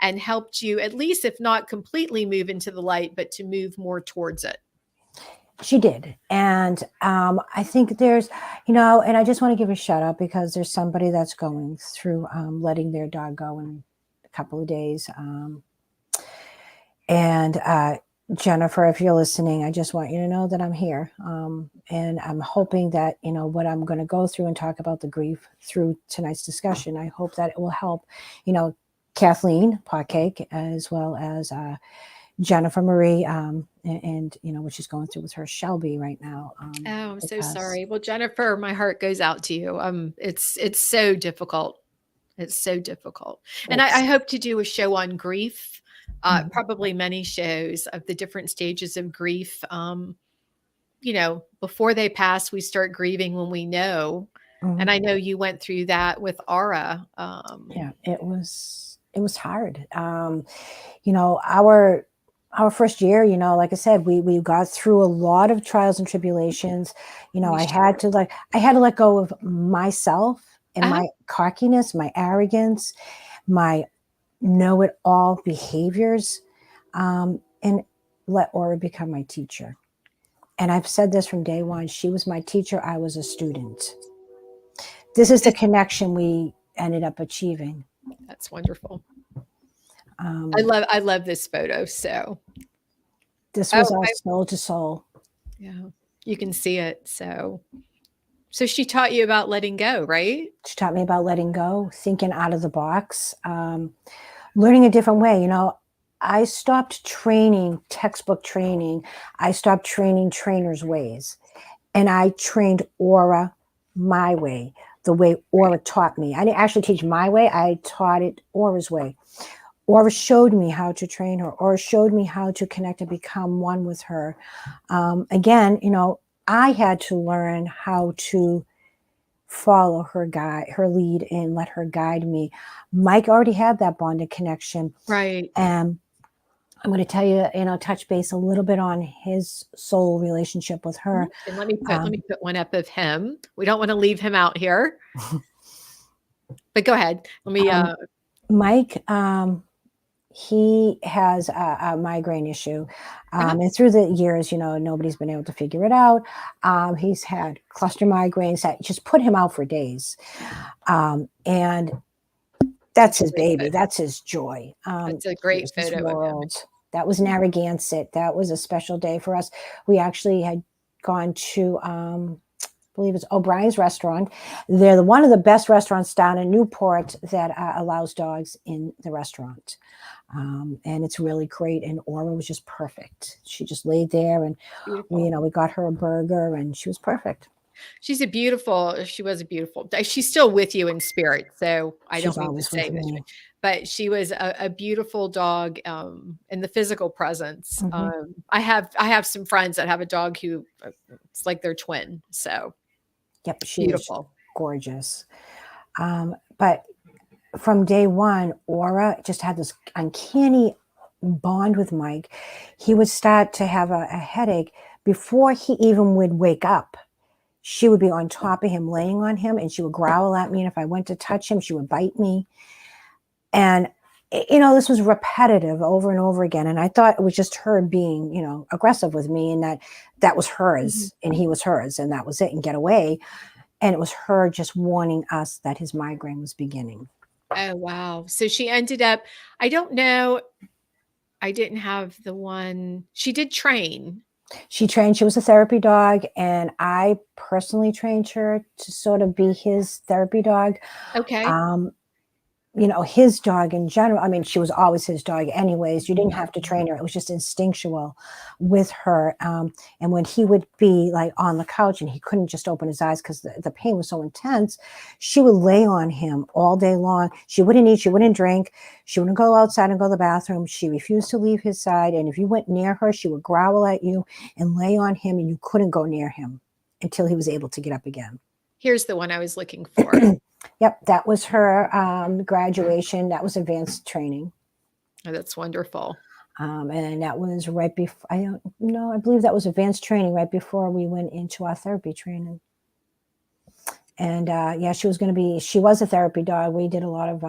and helped you, at least if not completely move into the light, but to move more towards it. She did. And I think there's, and I just want to give a shout out because there's somebody that's going through letting their dog go in a couple of days. And Jennifer, if you're listening, I just want you to know that I'm here. And I'm hoping that, what I'm going to go through and talk about the grief through tonight's discussion, I hope that it will help, Kathleen Potcake, as well as Jennifer Marie, and what she's going through with her Shelby right now. Oh, I'm so sorry. Well, Jennifer, my heart goes out to you. It's so difficult. It's so difficult. And I hope to do a show on grief, probably many shows of the different stages of grief. Before they pass, we start grieving when we know. And I know you went through that with Ara. Yeah, it was hard. Our first year, like I said, we got through a lot of trials and tribulations. I had to let go of myself and my cockiness, my arrogance, my know-it-all behaviors, and let Aura become my teacher. And I've said this from day one. She was my teacher. I was a student. This is the connection we ended up achieving. That's wonderful. I love this photo. So this was our soul to soul. Yeah, you can see it. So she taught you about letting go, right? She taught me about letting go, thinking out of the box, learning a different way. I stopped training, textbook training. I stopped training trainers' ways. And I trained Aura my way, the way Aura taught me. I didn't actually teach my way. I taught it Aura's way. Aura showed me how to train her, or showed me how to connect and become one with her. Again, I had to learn how to follow her lead, and let her guide me. Mike already had that bonded connection. Right. And I'm going to tell you, touch base a little bit on his soul relationship with her. And let me put one up of him. We don't want to leave him out here. But go ahead. Let me. Mike, he has a migraine issue. And through the years, nobody's been able to figure it out. He's had cluster migraines that just put him out for days. And that's his baby. That's his joy. That's a great photo world. That was Narragansett. That was a special day for us. We actually had gone to, I believe it's O'Brien's restaurant. They're one of the best restaurants down in Newport that allows dogs in the restaurant. And it's really great. And Aura was just perfect. She just laid there, and we got her a burger, and she was perfect. She was a beautiful. She's still with you in spirit. So I don't mean to say this, but she was a beautiful dog in the physical presence. I have some friends that have a dog who it's like their twin. So yep, she's beautiful, gorgeous. But from day one, Aura just had this uncanny bond with Mike. He would start to have a headache before he even would wake up. She would be on top of him, laying on him, and she would growl at me. And if I went to touch him, she would bite me. And, this was repetitive over and over again. And I thought it was just her being, aggressive with me, and that was hers, and he was hers, and that was it, and get away. And it was her just warning us that his migraine was beginning. Oh, wow. So she ended up, I don't know. I didn't have the one. She did train. She trained. She was a therapy dog, and I personally trained her to sort of be his therapy dog. Okay. you know, his dog in general. I mean, she was always his dog anyways. You didn't have to train her. It was just instinctual with her. And when he would be like on the couch and he couldn't just open his eyes because the pain was so intense, she would lay on him all day long. She wouldn't eat, she wouldn't drink, she wouldn't go outside and go to the bathroom. She refused to leave his side. And if you went near her, she would growl at you and lay on him, and you couldn't go near him until he was able to get up again. Here's the one I was looking for. Yep, that was her graduation. That was advanced training. Oh, that's wonderful. And that was right before, I don't know, I believe that was advanced training right before we went into our therapy training. And yeah, she was a therapy dog. We did a lot of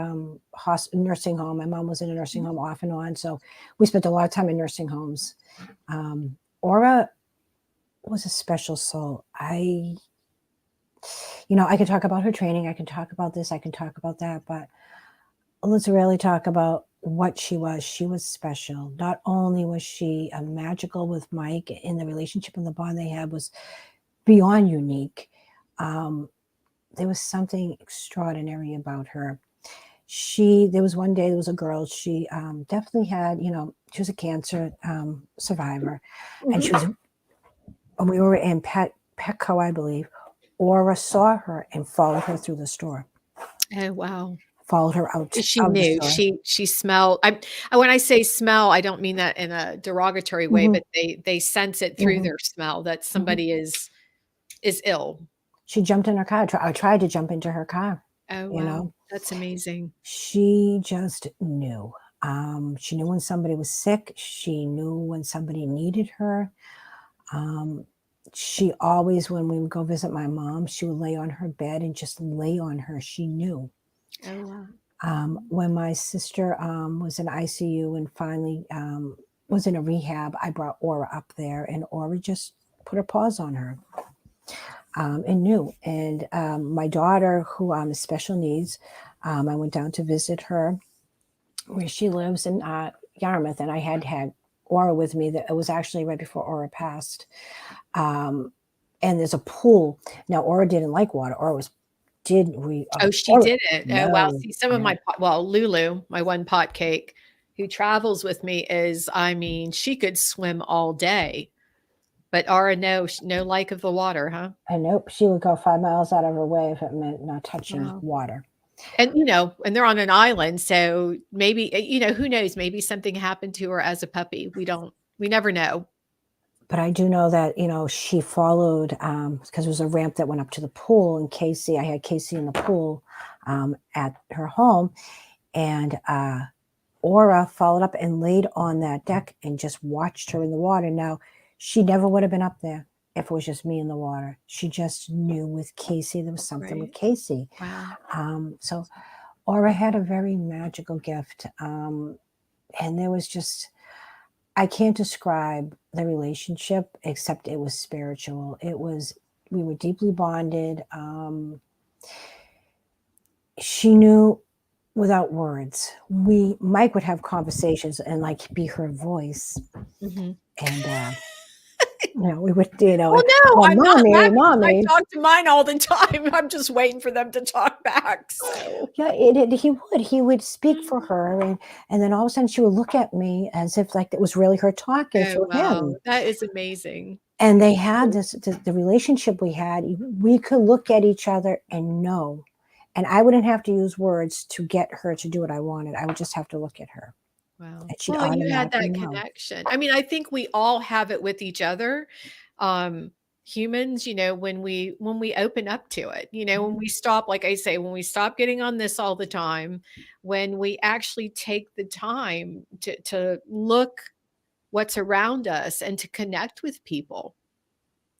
nursing home. My mom was in a nursing home off and on. So we spent a lot of time in nursing homes. Aura was a special soul. I could talk about her training. I can talk about this. I can talk about that. But let's really talk about what she was. She was special. Not only was she magical with Mike, in the relationship and the bond they had was beyond unique. There was something extraordinary about her. There was one day, there was a girl, she definitely had, she was a cancer survivor. And we were in Petco, I believe. Aura saw her and followed her through the store. Oh, wow. Followed her out. She knew. She smelled. When I say smell, I don't mean that in a derogatory way, but they sense it through their smell that somebody is ill. She jumped in her car. I tried to jump into her car. Oh, wow. That's amazing. She just knew. She knew when somebody was sick. She knew when somebody needed her. She always, when we would go visit my mom, she would lay on her bed and just lay on her. She knew. Oh, wow. When my sister was in ICU and finally was in a rehab, I brought Aura up there, and Aura just put her paws on her and knew. And my daughter, who has special needs, I went down to visit her where she lives in Yarmouth, and I had Aura with me. That it was actually right before Aura passed. And there's a pool. Now, Aura didn't like water. Aura didn't. She didn't. Oh, wow. See, some of Lulu, my one pot cake, who travels with me, she could swim all day. But Aura, no like of the water, huh? I know. She would go 5 miles out of her way if it meant not touching water. And, and they're on an island. So maybe, who knows? Maybe something happened to her as a puppy. We never know. But I do know that, she followed, because there was a ramp that went up to the pool, and I had Casey in the pool at her home. And Aura followed up and laid on that deck and just watched her in the water. Now, she never would have been up there if it was just me in the water. She just knew with Casey, there was something with Casey. Wow. So Aura had a very magical gift. And there was just, I can't describe the relationship except it was spiritual. We were deeply bonded. She knew without words. Mike would have conversations and be her voice. And, we would, well, no, I'm mommy. I talk to mine all the time. I'm just waiting for them to talk back. So. Yeah, he would speak for her, and then all of a sudden she would look at me as if it was really her talking through him. That is amazing. And they had the relationship we had. We could look at each other and know, and I wouldn't have to use words to get her to do what I wanted. I would just have to look at her. Wow. Well, you had that connection. I mean, I think we all have it with each other. Humans, when we open up to it, when we stop, like I say, when we stop getting on this all the time, when we actually take the time to look what's around us and to connect with people,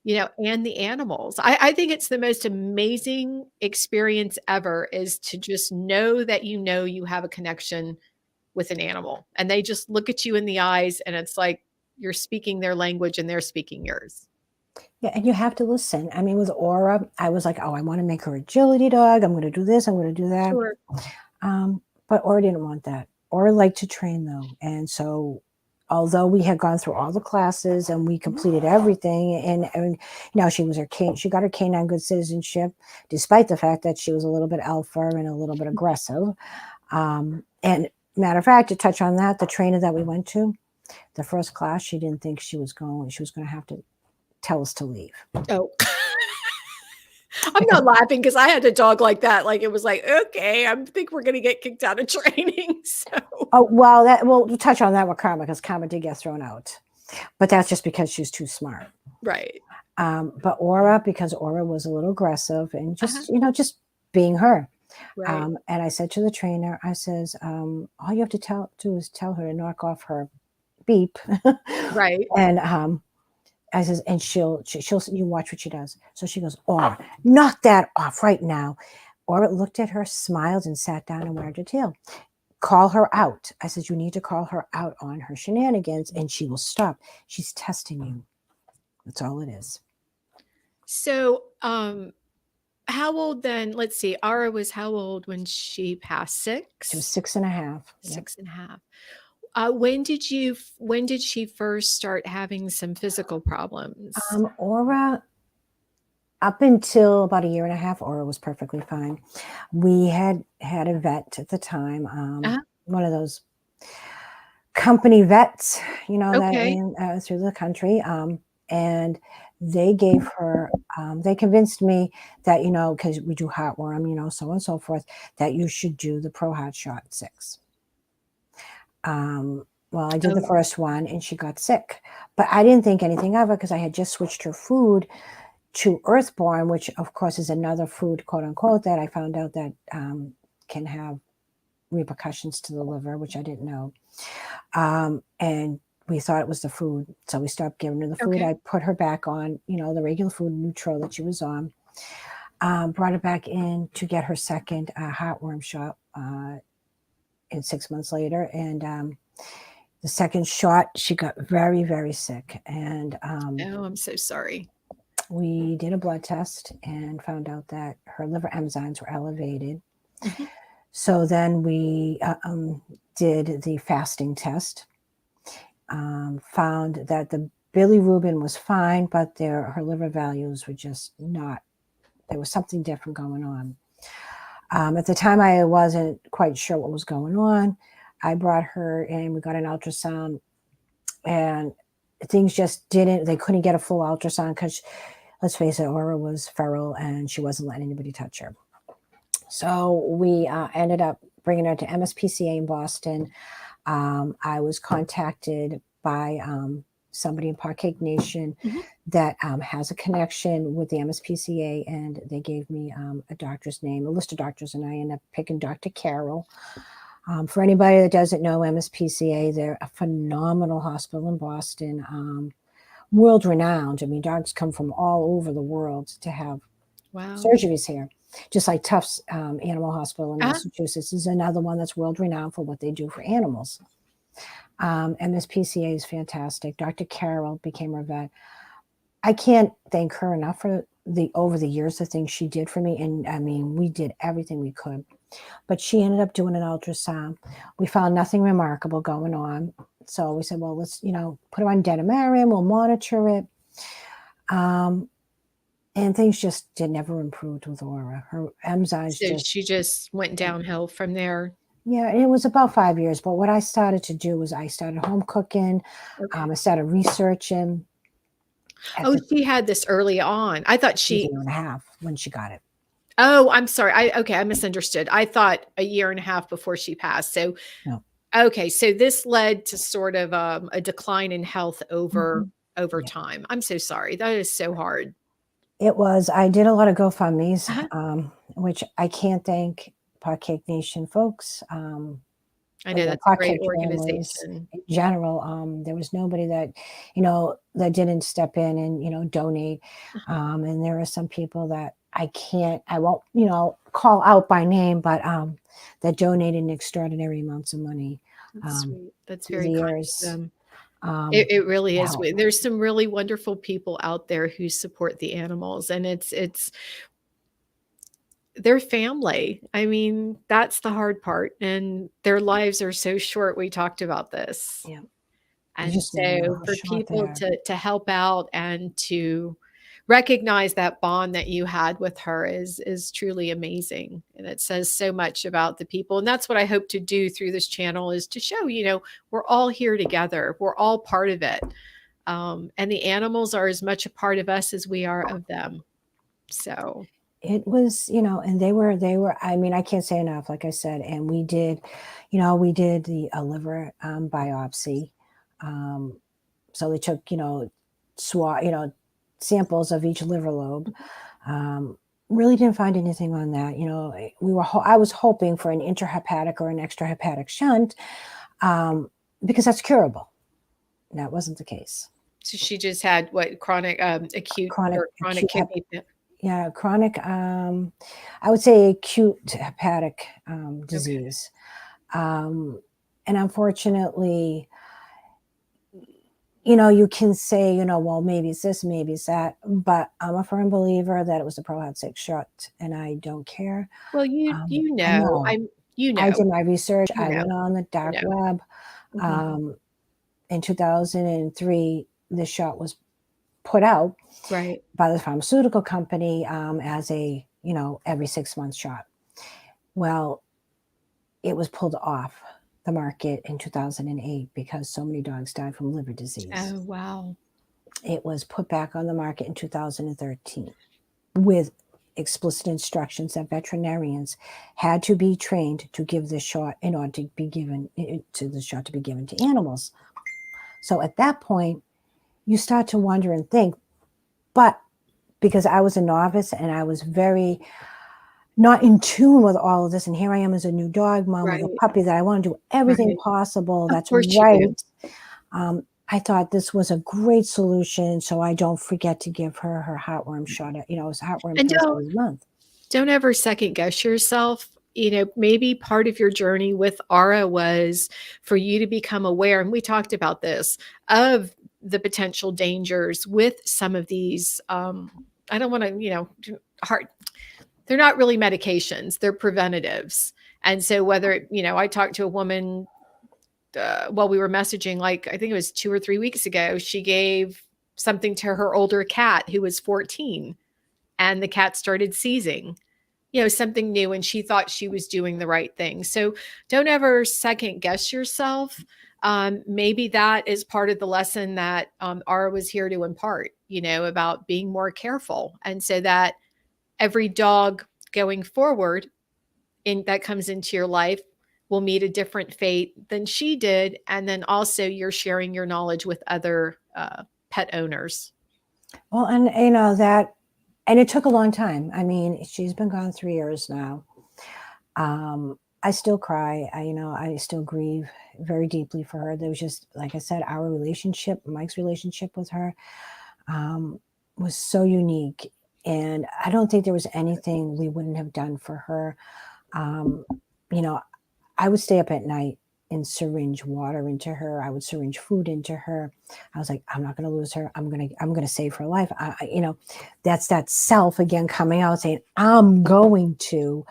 and the animals. I think it's the most amazing experience ever, is to just know that you have a connection with an animal, and they just look at you in the eyes, and it's like you're speaking their language and they're speaking yours. Yeah, and you have to listen. I mean, with Aura, I was like, I want to make her agility dog. I'm going to do this. I'm going to do that. Sure. But Aura didn't want that. Aura liked to train, though. And so although we had gone through all the classes and we completed everything, and she got her canine good citizenship, despite the fact that she was a little bit alpha and a little bit aggressive. And matter of fact, to touch on that, the trainer that we went to, the first class, she didn't think she was going to have to tell us to leave. Oh, I'm not laughing because I had a dog like that. Like it was like, okay, I think we're going to get kicked out of training. So, Oh, well, we'll touch on that with Karma, because Karma did get thrown out, but that's just because she's too smart. right. But Aura, because Aura was a little aggressive and just, Uh-huh. just being her. Right. And I said to the trainer, I says, all you have to do is tell her to knock off her beep. Right. And I says, and she'll you watch what she does. So she goes, Aura, knock that off right now. Aura looked at her, smiled, and sat down and wagged her tail. Call her out. I said, you need to call her out on her shenanigans, and she will stop. She's testing you. That's all it is. So, how old then? Let's see. Ara was how old when she passed? She was 6? 6.5. Yep. 6.5. When did she first start having some physical problems? Aura, up until about a year and a half, Aura was perfectly fine. We had a vet at the time, Uh-huh. one of those company vets, Okay. that through the country, and they gave her. They convinced me that, because we do heartworm, so on and so forth, that you should do the Pro Heart Shot 6. Well, I did the Oh, first one, and she got sick, but I didn't think anything of it because I had just switched her food to Earthborn, which of course is another food, quote unquote, that I found out that can have repercussions to the liver, which I didn't know. And we thought it was the food, so we stopped giving her the food. okay. I put her back on, the regular food neutral that she was on. Brought her back in to get her second heartworm shot, and 6 months later, and the second shot, she got very, very sick, and Oh, I'm so sorry. we did a blood test and found out that her liver enzymes were elevated. Mhm. So then we did the fasting test, found that the bilirubin was fine, but her liver values were just not, there was something different going on. At the time, I wasn't quite sure what was going on. I brought her in, we got an ultrasound, and things just they couldn't get a full ultrasound because, let's face it, Aura was feral and she wasn't letting anybody touch her. So we ended up bringing her to MSPCA in Boston. I was contacted by somebody in Parquet Nation Mhm. that has a connection with the MSPCA, and they gave me a doctor's name, a list of doctors, and I ended up picking Dr. Carroll. For anybody that doesn't know MSPCA, they're a phenomenal hospital in Boston, world renowned. I mean, dogs come from all over the world to have Wow. surgeries here. Just like Tufts Animal Hospital in Uh-huh. Massachusetts is another one that's world renowned for what they do for animals. MSPCA is fantastic. Dr. Carroll became our vet. I can't thank her enough for over the years, the things she did for me. And I mean, we did everything we could. But she ended up doing an ultrasound. We found nothing remarkable going on. So we said, well, let's, put her on Denamarin. We'll monitor it. And things just never improved with Aura. Her enzymes So just, she just went downhill from there. yeah, it was about 5 years. But what I started to do was I started home cooking. Okay. I started researching. At Oh, the she had this early on. I thought It was a she year and a half when she got it. Oh, I'm sorry. I misunderstood. I thought a year and a half before she passed. So, No. okay, so this led to sort of a decline in health over Mhm. Yeah. time. I'm so sorry. That is so hard. It was. I did a lot of GoFundMe's, Uh-huh. which I can't thank Parquet Nation folks, I or know that's a great Parquet families organization. in general. There was nobody that, that didn't step in and, donate. And there are some people that I won't, call out by name, but that donated in extraordinary amounts of money That's um, sweet. That's through the very kind of years them. um, It really to is. help. There's some really wonderful people out there who support the animals, and it's their family. I mean, that's the hard part, and their lives are so short. We talked about this. Yeah. You And just never know so how for short they people are. to help out and to recognize that bond that you had with her is truly amazing, and it says so much about the people. And that's what I hope to do through this channel, is to show, we're all here together, we're all part of it, and the animals are as much a part of us as we are of them. So it was, and they were, I mean, I can't say enough, like I said, and we did the liver biopsy. So they took, samples of each liver lobe. Really didn't find anything on that. I was hoping for an intrahepatic or an extrahepatic shunt, because that's curable. That wasn't the case. so she just had what, chronic, acute or chronic kidney. Yeah, chronic, I would say acute hepatic disease. And unfortunately, you can say, well, maybe it's this, maybe it's that, but I'm a firm believer that it was the ProHeart 6 shot, and I don't care. Well, I did my research. I went on the dark web. In 2003, the shot was put out by the pharmaceutical company as a, every 6 month shot. Well, it was pulled off the market in 2008 because so many dogs died from liver disease. Oh, wow. It was put back on the market in 2013 with explicit instructions that veterinarians had to be trained to give the shot in order to be given to animals. So at that point, you start to wonder and think, but because I was a novice and I was very not in tune with all of this, and here I am as a new dog mom with a puppy that I want to do everything possible that's right. I thought this was a great solution, so I don't forget to give her her heartworm shot. It was heartworm every month. Don't ever second guess yourself. Maybe part of your journey with Ara was for you to become aware, and we talked about this, of the potential dangers with some of these. I don't want to, they're not really medications, they're preventatives. And so whether, I talked to a woman while we were messaging, like, I think it was 2 or 3 weeks ago, she gave something to her older cat who was 14, and the cat started seizing, something new, and she thought she was doing the right thing. So don't ever second guess yourself. Maybe that is part of the lesson that Ara was here to impart, about being more careful. And so that every dog going forward that comes into your life will meet a different fate than she did. And then also you're sharing your knowledge with other pet owners. Well, and and it took a long time. I mean, she's been gone 3 years now. I still cry. I still grieve very deeply for her. There was just, like I said, our relationship, Mike's relationship with her, was so unique. And I don't think there was anything we wouldn't have done for her. I would stay up at night and syringe water into her. I would syringe food into her. I was like, I'm not going to lose her. I'm going to save her life. That's that self again coming out saying, I'm going to,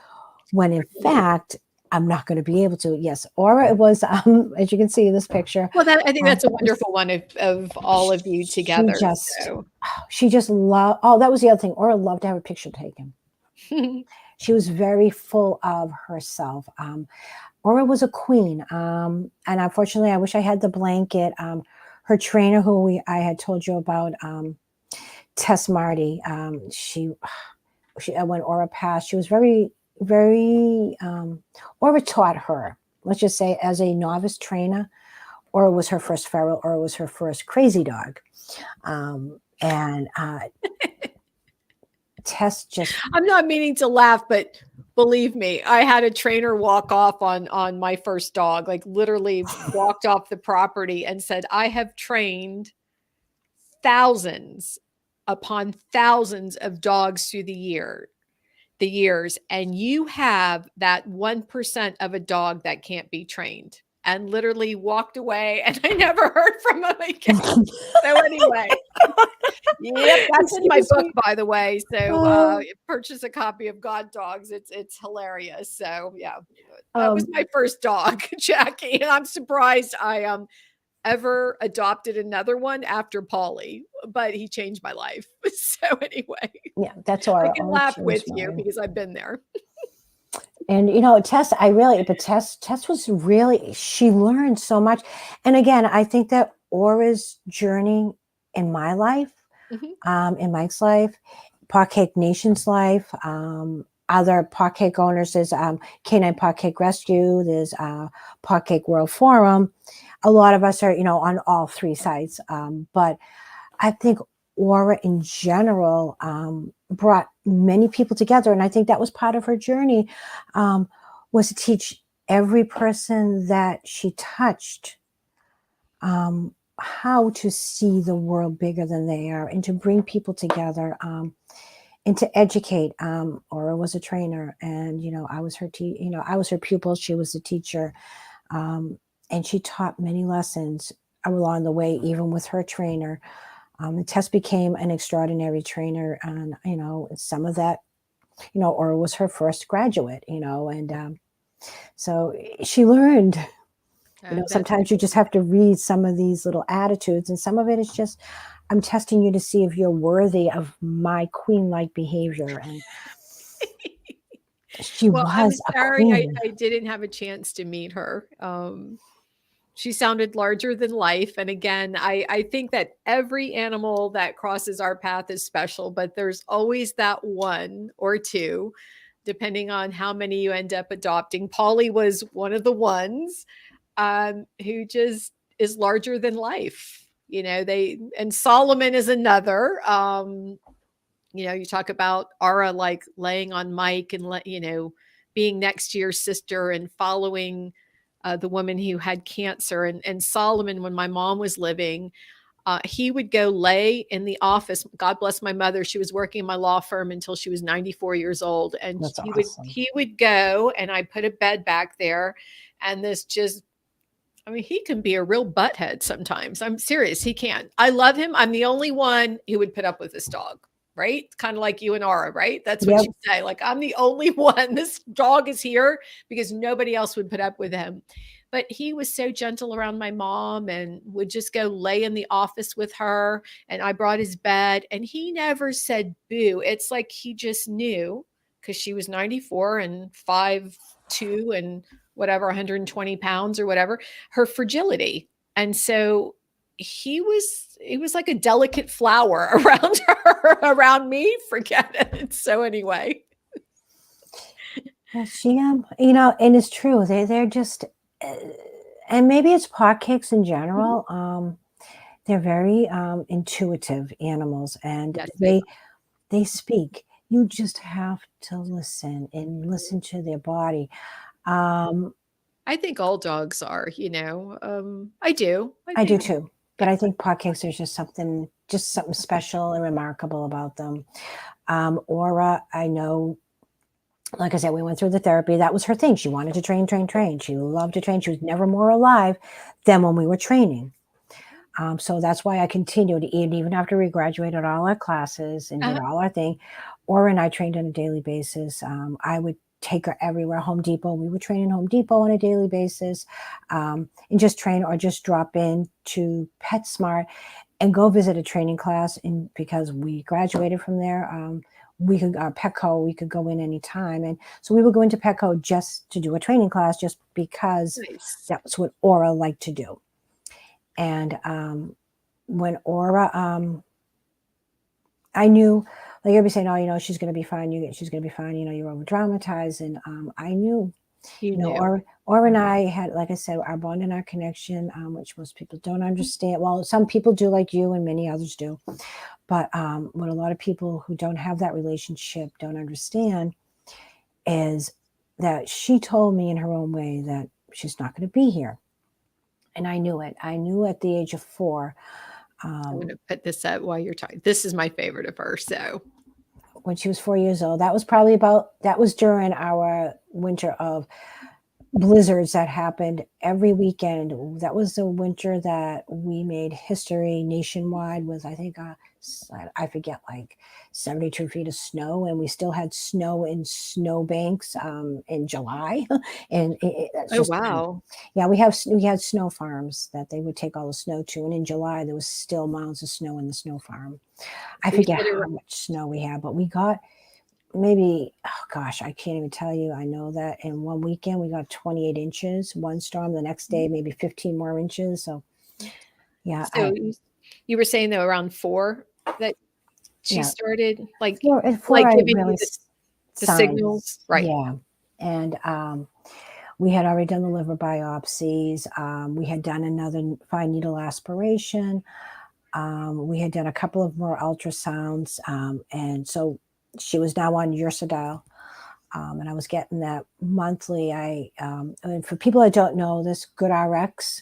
when in fact, I'm not going to be able to. Yes. Aura, it was, as you can see in this picture. Well, I think that's a wonderful one of all of you together. She just loved, that was the other thing. Aura loved to have a picture taken. She was very full of herself. Aura was a queen. And unfortunately, I wish I had the blanket. Her trainer, who I had told you about, Tess Marty, she when Aura passed, she was very, very, Aura taught her, let's just say, as a novice trainer. Aura was her first feral, Aura was her first crazy dog. Tess just... I'm not meaning to laugh, but believe me, I had a trainer walk off on my first dog, like literally walked off the property and said, I have trained thousands upon thousands of dogs through the years, and you have that 1% of a dog that can't be trained. And literally walked away, and I never heard from him again. So anyway, yep, that's in my book, by the way. So purchase a copy of God Dogs. It's hilarious. So yeah, that was my first dog, Jackie, and I'm surprised I ever adopted another one after Polly, but he changed my life. So anyway, Yeah, that's I Aura. can Aura laugh with changed you mine. because I've been there. And Tess was really, she learned so much. And again, I think that Aura's journey in my life, Mhm. in Mike's life, Parcake Nation's life, other Parcake owners, there's Canine Parcake Rescue, there's Parcake World Forum. A lot of us are, on all three sites. But I think Aura in general brought many people together. And I think that was part of her journey, was to teach every person that she touched how to see the world bigger than they are, and to bring people together, and to educate. Aura was a trainer, and I was her I was her pupil. She was a teacher, and she taught many lessons along the way, even with her trainer. Tess became an extraordinary trainer, and some of that, Aura was her first graduate, and so she learned. That's Sometimes you just have to read some of these little attitudes, and some of it is just, I'm testing you to see if you're worthy of my queen-like behavior. And she well, I'm was a sorry queen. I didn't have a chance to meet her. She sounded larger than life. And again, I think that every animal that crosses our path is special, but there's always that one or two, depending on how many you end up adopting. Polly was one of the ones who just is larger than life. And Solomon is another. You talk about Ara like laying on Mike and being next to your sister and following the woman who had cancer. And Solomon, when my mom was living, he would go lay in the office. God bless my mother. She was working in my law firm until she was 94 years old. And That's he would awesome. he would go, and I put a bed back there, and this just, I mean, he can be a real butthead sometimes. I'm serious. He can. I love him. I'm the only one who would put up with this dog, right? Kind of like you and Aura, right? That's what Yep. you say. Like, I'm the only one. This dog is here because nobody else would put up with him. But he was so gentle around my mom and would just go lay in the office with her. And I brought his bed, and he never said boo. It's like he just knew, because she was 94 and 5'2" and whatever, 120 pounds or whatever, her fragility. And so it was like a delicate flower around her, around me, forget it. So anyway. Yeah, she and it's true. They're just, and maybe it's potcakes in Mhm. general. They're very intuitive animals, and Yes, they they speak. You just have to listen and listen to their body. Um, I think all dogs are, I do. I I do think, too, yeah. but I think potcakes, there's just something special and remarkable about them. Aura, I know, like I said, we went through the therapy. That was her thing. She wanted to train, train, train. She loved to train. She was never more alive than when we were training. So that's why I continued, even after we graduated all our classes and did Uh-huh. all our thing. Aura and I trained on a daily basis. I would take her everywhere. Home Depot. We would train in Home Depot on a daily basis, and just train or just drop in to PetSmart and go visit a training class. And because we graduated from there, we could Petco, we could go in anytime. And so we would go into Petco just to do a training class, just because Nice. that's what Aura liked to do. And when Aura, I knew, like everybody saying, oh, she's going to be fine. She's going to be fine. You're over dramatized. And I knew, You knew. Aura and I had, like I said, our bond and our connection, which most people don't understand. Well, some people do, like you, and many others do. But what a lot of people who don't have that relationship don't understand is that she told me in her own way that she's not going to be here. And I knew it. I knew at the age of 4. I'm going to put this up while you're talking. This is my favorite of her. So When she was 4 years old, that was during our winter of blizzards that happened every weekend. That was the winter that we made history nationwide with, I think, I forget, like 72 feet of snow, and we still had snow in snowbanks in July. And that's Oh, just, wow. yeah, we had snow farms that they would take all the snow to. And in July, there was still mounds of snow in the snow farm. I So you forget said how much snow we had, but we got maybe, oh gosh, I can't even tell you. I know that in one weekend we got 28 inches, one storm, the next day maybe 15 more inches. So yeah, so you were saying though around 4 that she yeah, started before like I giving really you the signals, signs, right? yeah. And we had already done the liver biopsies. We had done another fine needle aspiration. We had done a couple of more ultrasounds, and so she was now on Ursidile. And I was getting that monthly. And for people that don't know this, GoodRx,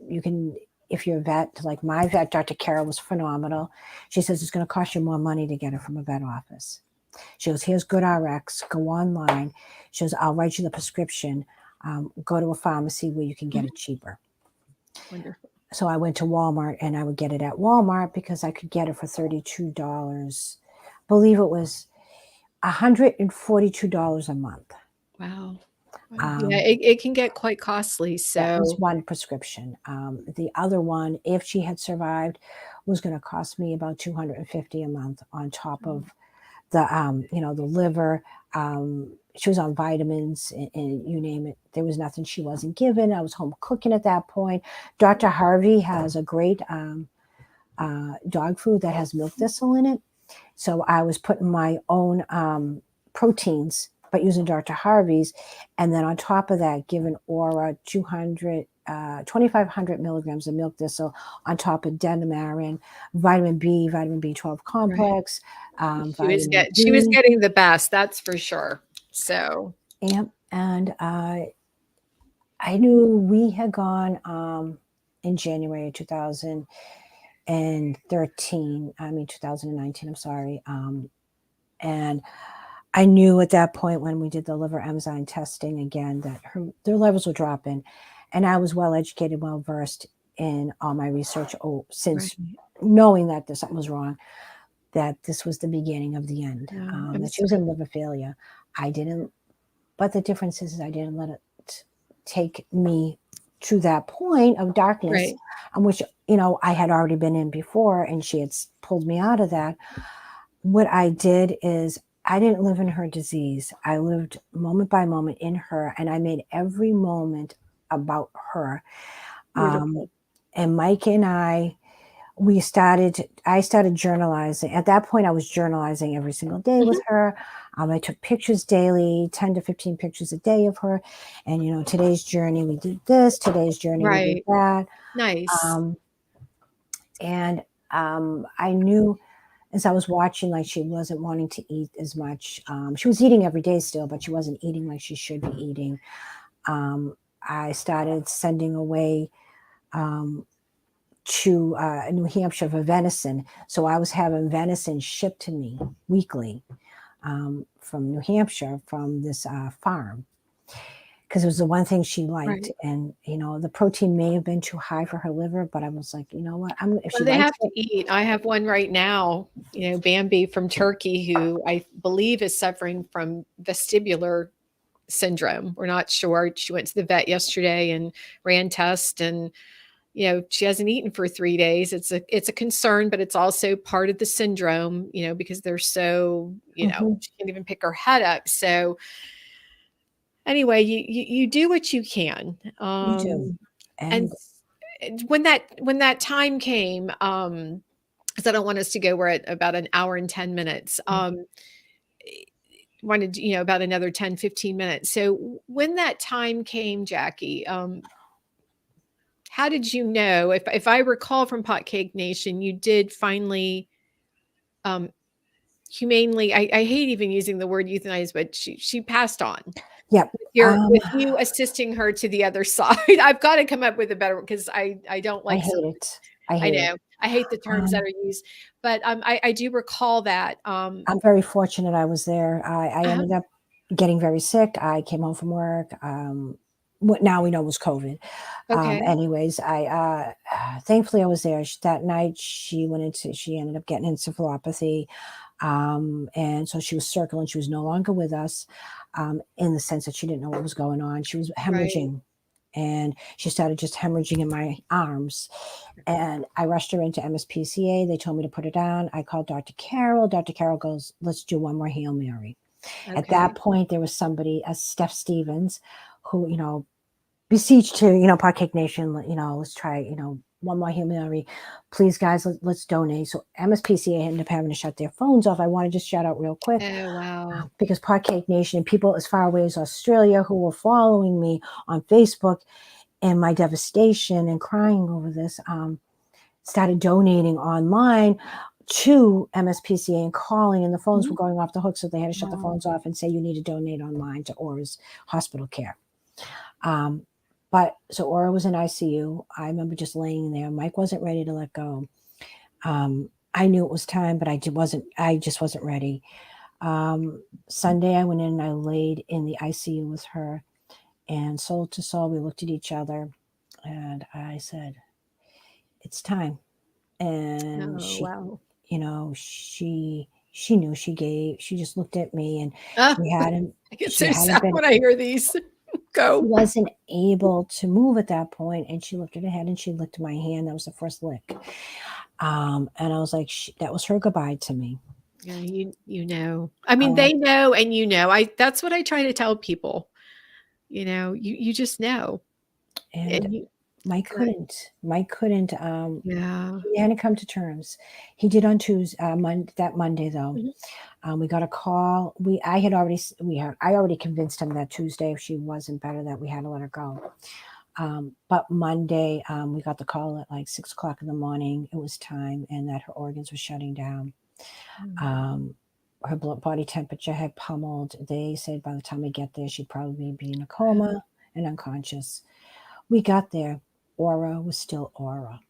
you can, if you're a vet, like my vet, Dr. Carol, was phenomenal. She says it's going to cost you more money to get it from a vet office. She goes, here's GoodRx, go online. She goes, I'll write you the prescription. Go to a pharmacy where you can get it cheaper. Wonderful. So I went to Walmart, and I would get it at Walmart because I could get it for $32. Believe it was $142 a month. Wow. Yeah, Um, it can get quite costly. that was So one prescription. The other one, if she had survived, was going to cost me about $250 a month on top of the the liver. She was on vitamins, and you name it. There was nothing she wasn't given. I was home cooking at that point. Dr. Harvey has a great dog food that has milk thistle in it. So I was putting my own proteins, but using Dr. Harvey's. And then on top of that, giving Aura 2,500 milligrams of milk thistle on top of Denamarin, vitamin B, vitamin B12 right. complex, She vitamin she was D. getting the best, that's for sure. So And I knew we had gone in January 2013. I mean, 2019, I'm sorry. And I knew at that point when we did the liver enzyme testing again that their levels were dropping. And I was well educated, well versed in all my research since right. knowing that something was wrong, that this was the beginning of the end, Yeah, I'm that she was sorry. in liver failure. I didn't, but the difference is I didn't let it take me to that point of darkness, Right. on which, I had already been in before, and she had pulled me out of that. What I did is I didn't live in her disease. I lived moment by moment in her, and I made every moment about her. Beautiful. And Mike and I started journalizing. At that point, I was journalizing every single day with Mhm. her. I took pictures daily, 10 to 15 pictures a day of her. And, today's journey, we did this. Today's journey, we did Right. that. Nice. Um, and I knew as I was watching, like she wasn't wanting to eat as much. She was eating every day still, but she wasn't eating like she should be eating. I started sending away to New Hampshire for venison. So I was having venison shipped to me weekly from New Hampshire from this farm because it was the one thing she liked. Right. And, the protein may have been too high for her liver, but I was like, you know what? If Well, she they likes have to it, eat. I have one right now, Bambi from Turkey, who I believe is suffering from vestibular syndrome. We're not sure. She went to the vet yesterday and ran tests, and she hasn't eaten for 3 days. It's a concern, but it's also part of the syndrome, because they're so, mhm, she can't even pick her head up. So anyway, you do what you can. you do. And And when that time came, because I don't want us to go, we're at about an hour and 10 minutes. Wanted, about another 10, 15 minutes. So when that time came, Jackie, how did you know? If I recall from Pot Cake Nation, you did finally um, humanely. I hate even using the word euthanize, but she passed on. yep. With you assisting her to the other side. I've got to come up with a better one because I don't I like some. hate it. I I hate it. know I hate the terms that Um, are used, but I do recall that. I'm very fortunate I was there. I Uh-huh. ended up getting very sick. I came home from work. What now we know was COVID. Okay. Anyways, thankfully I was there. That night she ended up getting encephalopathy. And so she was circling. She was no longer with us, in the sense that she didn't know what was going on. She was Right. hemorrhaging, and she started just hemorrhaging in my arms. And I rushed her into MSPCA. They told me to put her down. I called Dr. Carol. Dr. Carol goes, let's do one more Hail Mary. At Okay. that point, there was somebody, Steph Stevens, who, beseeched to, Park Nation, let's try, one more Hail Mary. Please, guys, let's donate. So MSPCA ended up having to shut their phones off. I want to just shout out real quick. Oh, wow. Because Park Nation, people as far away as Australia who were following me on Facebook and my devastation and crying over this, started donating online to MSPCA and calling, and the phones were going off the hook. So they had to shut the phones off and say, you need to donate online to Aura's hospital care. But so Aura was in ICU. I remember just laying there. Mike wasn't ready to let go. I knew it was time, but I just wasn't ready. Sunday I went in and I laid in the ICU with her, and soul to soul, we looked at each other and I said, it's time. And she, Wow. she knew, she just looked at me, and she hadn't, I get she so sad hadn't been, when I hear these. Go. she wasn't able to move at that point, and she lifted her head and she licked my hand. That was the first lick. And I was like, that was her goodbye to me. Yeah, I mean, they know, and that's what I try to tell people. You just know. And Mike couldn't. Yeah. He hadn't come to terms. He did on Tuesday, that Monday though. Mm-hmm. We got a call. I already convinced him that Tuesday, if she wasn't better, that we had to let her go. But Monday, we got the call at like 6:00 in the morning. It was time, and that her organs were shutting down. Her body temperature had pummeled. They said by the time we get there, she'd probably be in a coma and unconscious. We got there. Aura was still Aura.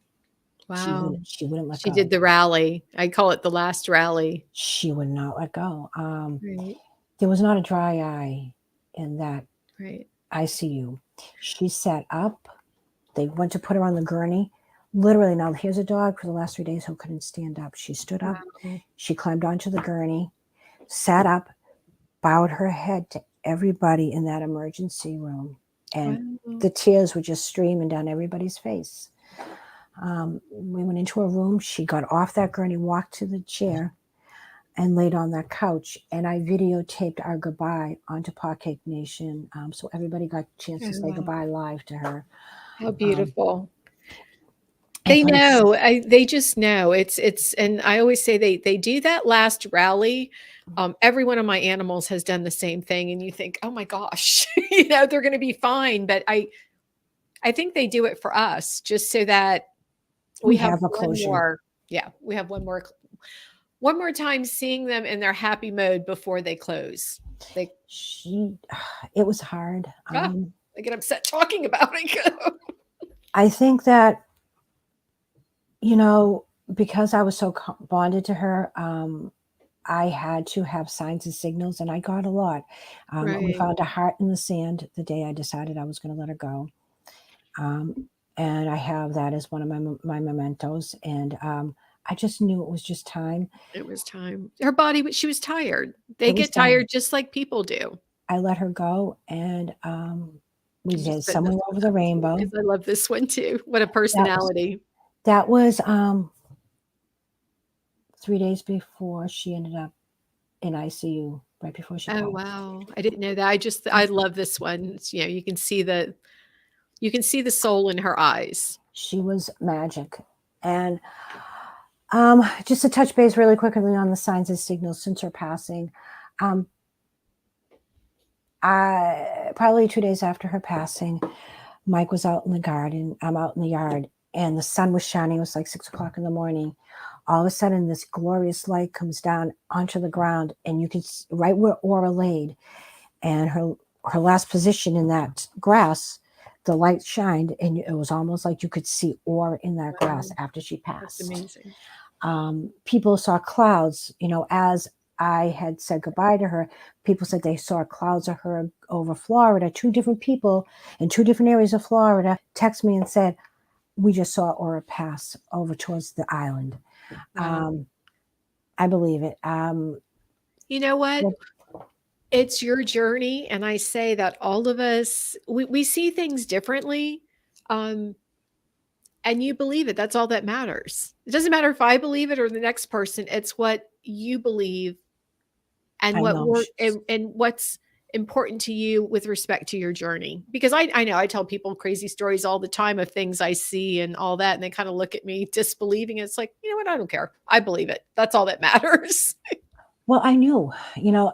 Wow. She wouldn't let go. She did the rally. I call it the last rally. She would not let go. Right. There was not a dry eye in that Right. ICU. She sat up. They went to put her on the gurney. Literally, now here's a dog for the last 3 days who couldn't stand up. She stood up. Wow. She climbed onto the gurney, sat up, bowed her head to everybody in that emergency room. And the tears were just streaming down everybody's face. We went into a room. She got off that gurney, walked to the chair, and laid on that couch. And I videotaped our goodbye onto Park Nation. So everybody got a chance to say goodbye live to her. How beautiful. They know. They just know. And I always say they do that last rally. Every one of my animals has done the same thing, and you think, oh my gosh, they're going to be fine. But I think they do it for us, just so that we have a closure. more. Yeah, we have one more time seeing them in their happy mode before they close. It was hard. I get upset talking about it. I think that, because I was so bonded to her, I had to have signs and signals, and I got a lot. We found a heart in the sand the day I decided I was going to let her go. And I have that as one of my mementos. And I just knew it was just time. It was time. Her body, she was tired. They get tired just like people do. I let her go, and we did Somewhere Over the Rainbow. I love this one too. What a personality. That was 3 days before she ended up in ICU, right before she passed. Oh, wow. I didn't know that. I love this one. It's, you can see the soul in her eyes. She was magic. And just to touch base really quickly on the signs and signals since her passing. Probably 2 days after her passing, Mike was out in the garden. I'm out in the yard, and the sun was shining. It was like 6:00 in the morning. All of a sudden, this glorious light comes down onto the ground, and you can see right where Aura laid, and her last position in that grass, the light shined, and it was almost like you could see Aura in that grass after she passed. That's amazing. People saw clouds, as I had said goodbye to her. People said they saw clouds of her over Florida. 2 different people in 2 different areas of Florida text me and said, we just saw Aura pass over towards the island. Wow. I believe it. You know what? Well, It's your journey, and I say that all of us we see things differently, um, and you believe it. That's all that matters. It doesn't matter if I believe it or the next person. It's what you believe and I what know. work and what's important to you with respect to your journey. Because I know I tell people crazy stories all the time of things I see and all that, and they kind of look at me disbelieving. It's like, you know what? I don't care. I believe it. That's all that matters. Well, I knew,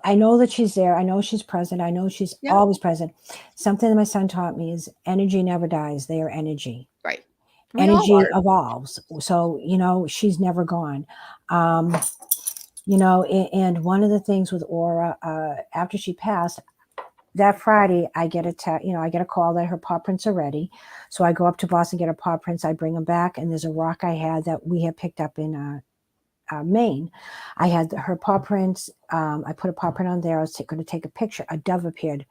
I know that she's there. I know she's present. I know she's Yeah. always present. Something that my son taught me is energy never dies. They are energy. Right. We all Energy are. evolves. So, she's never gone. And one of the things with Aura, after she passed, that Friday, I get I get a call that her paw prints are ready. So I go up to Boston, get her paw prints. I bring them back, and there's a rock I had that we had picked up in Maine. I had her paw prints. I put a paw print on there. I was going to take a picture. A dove appeared.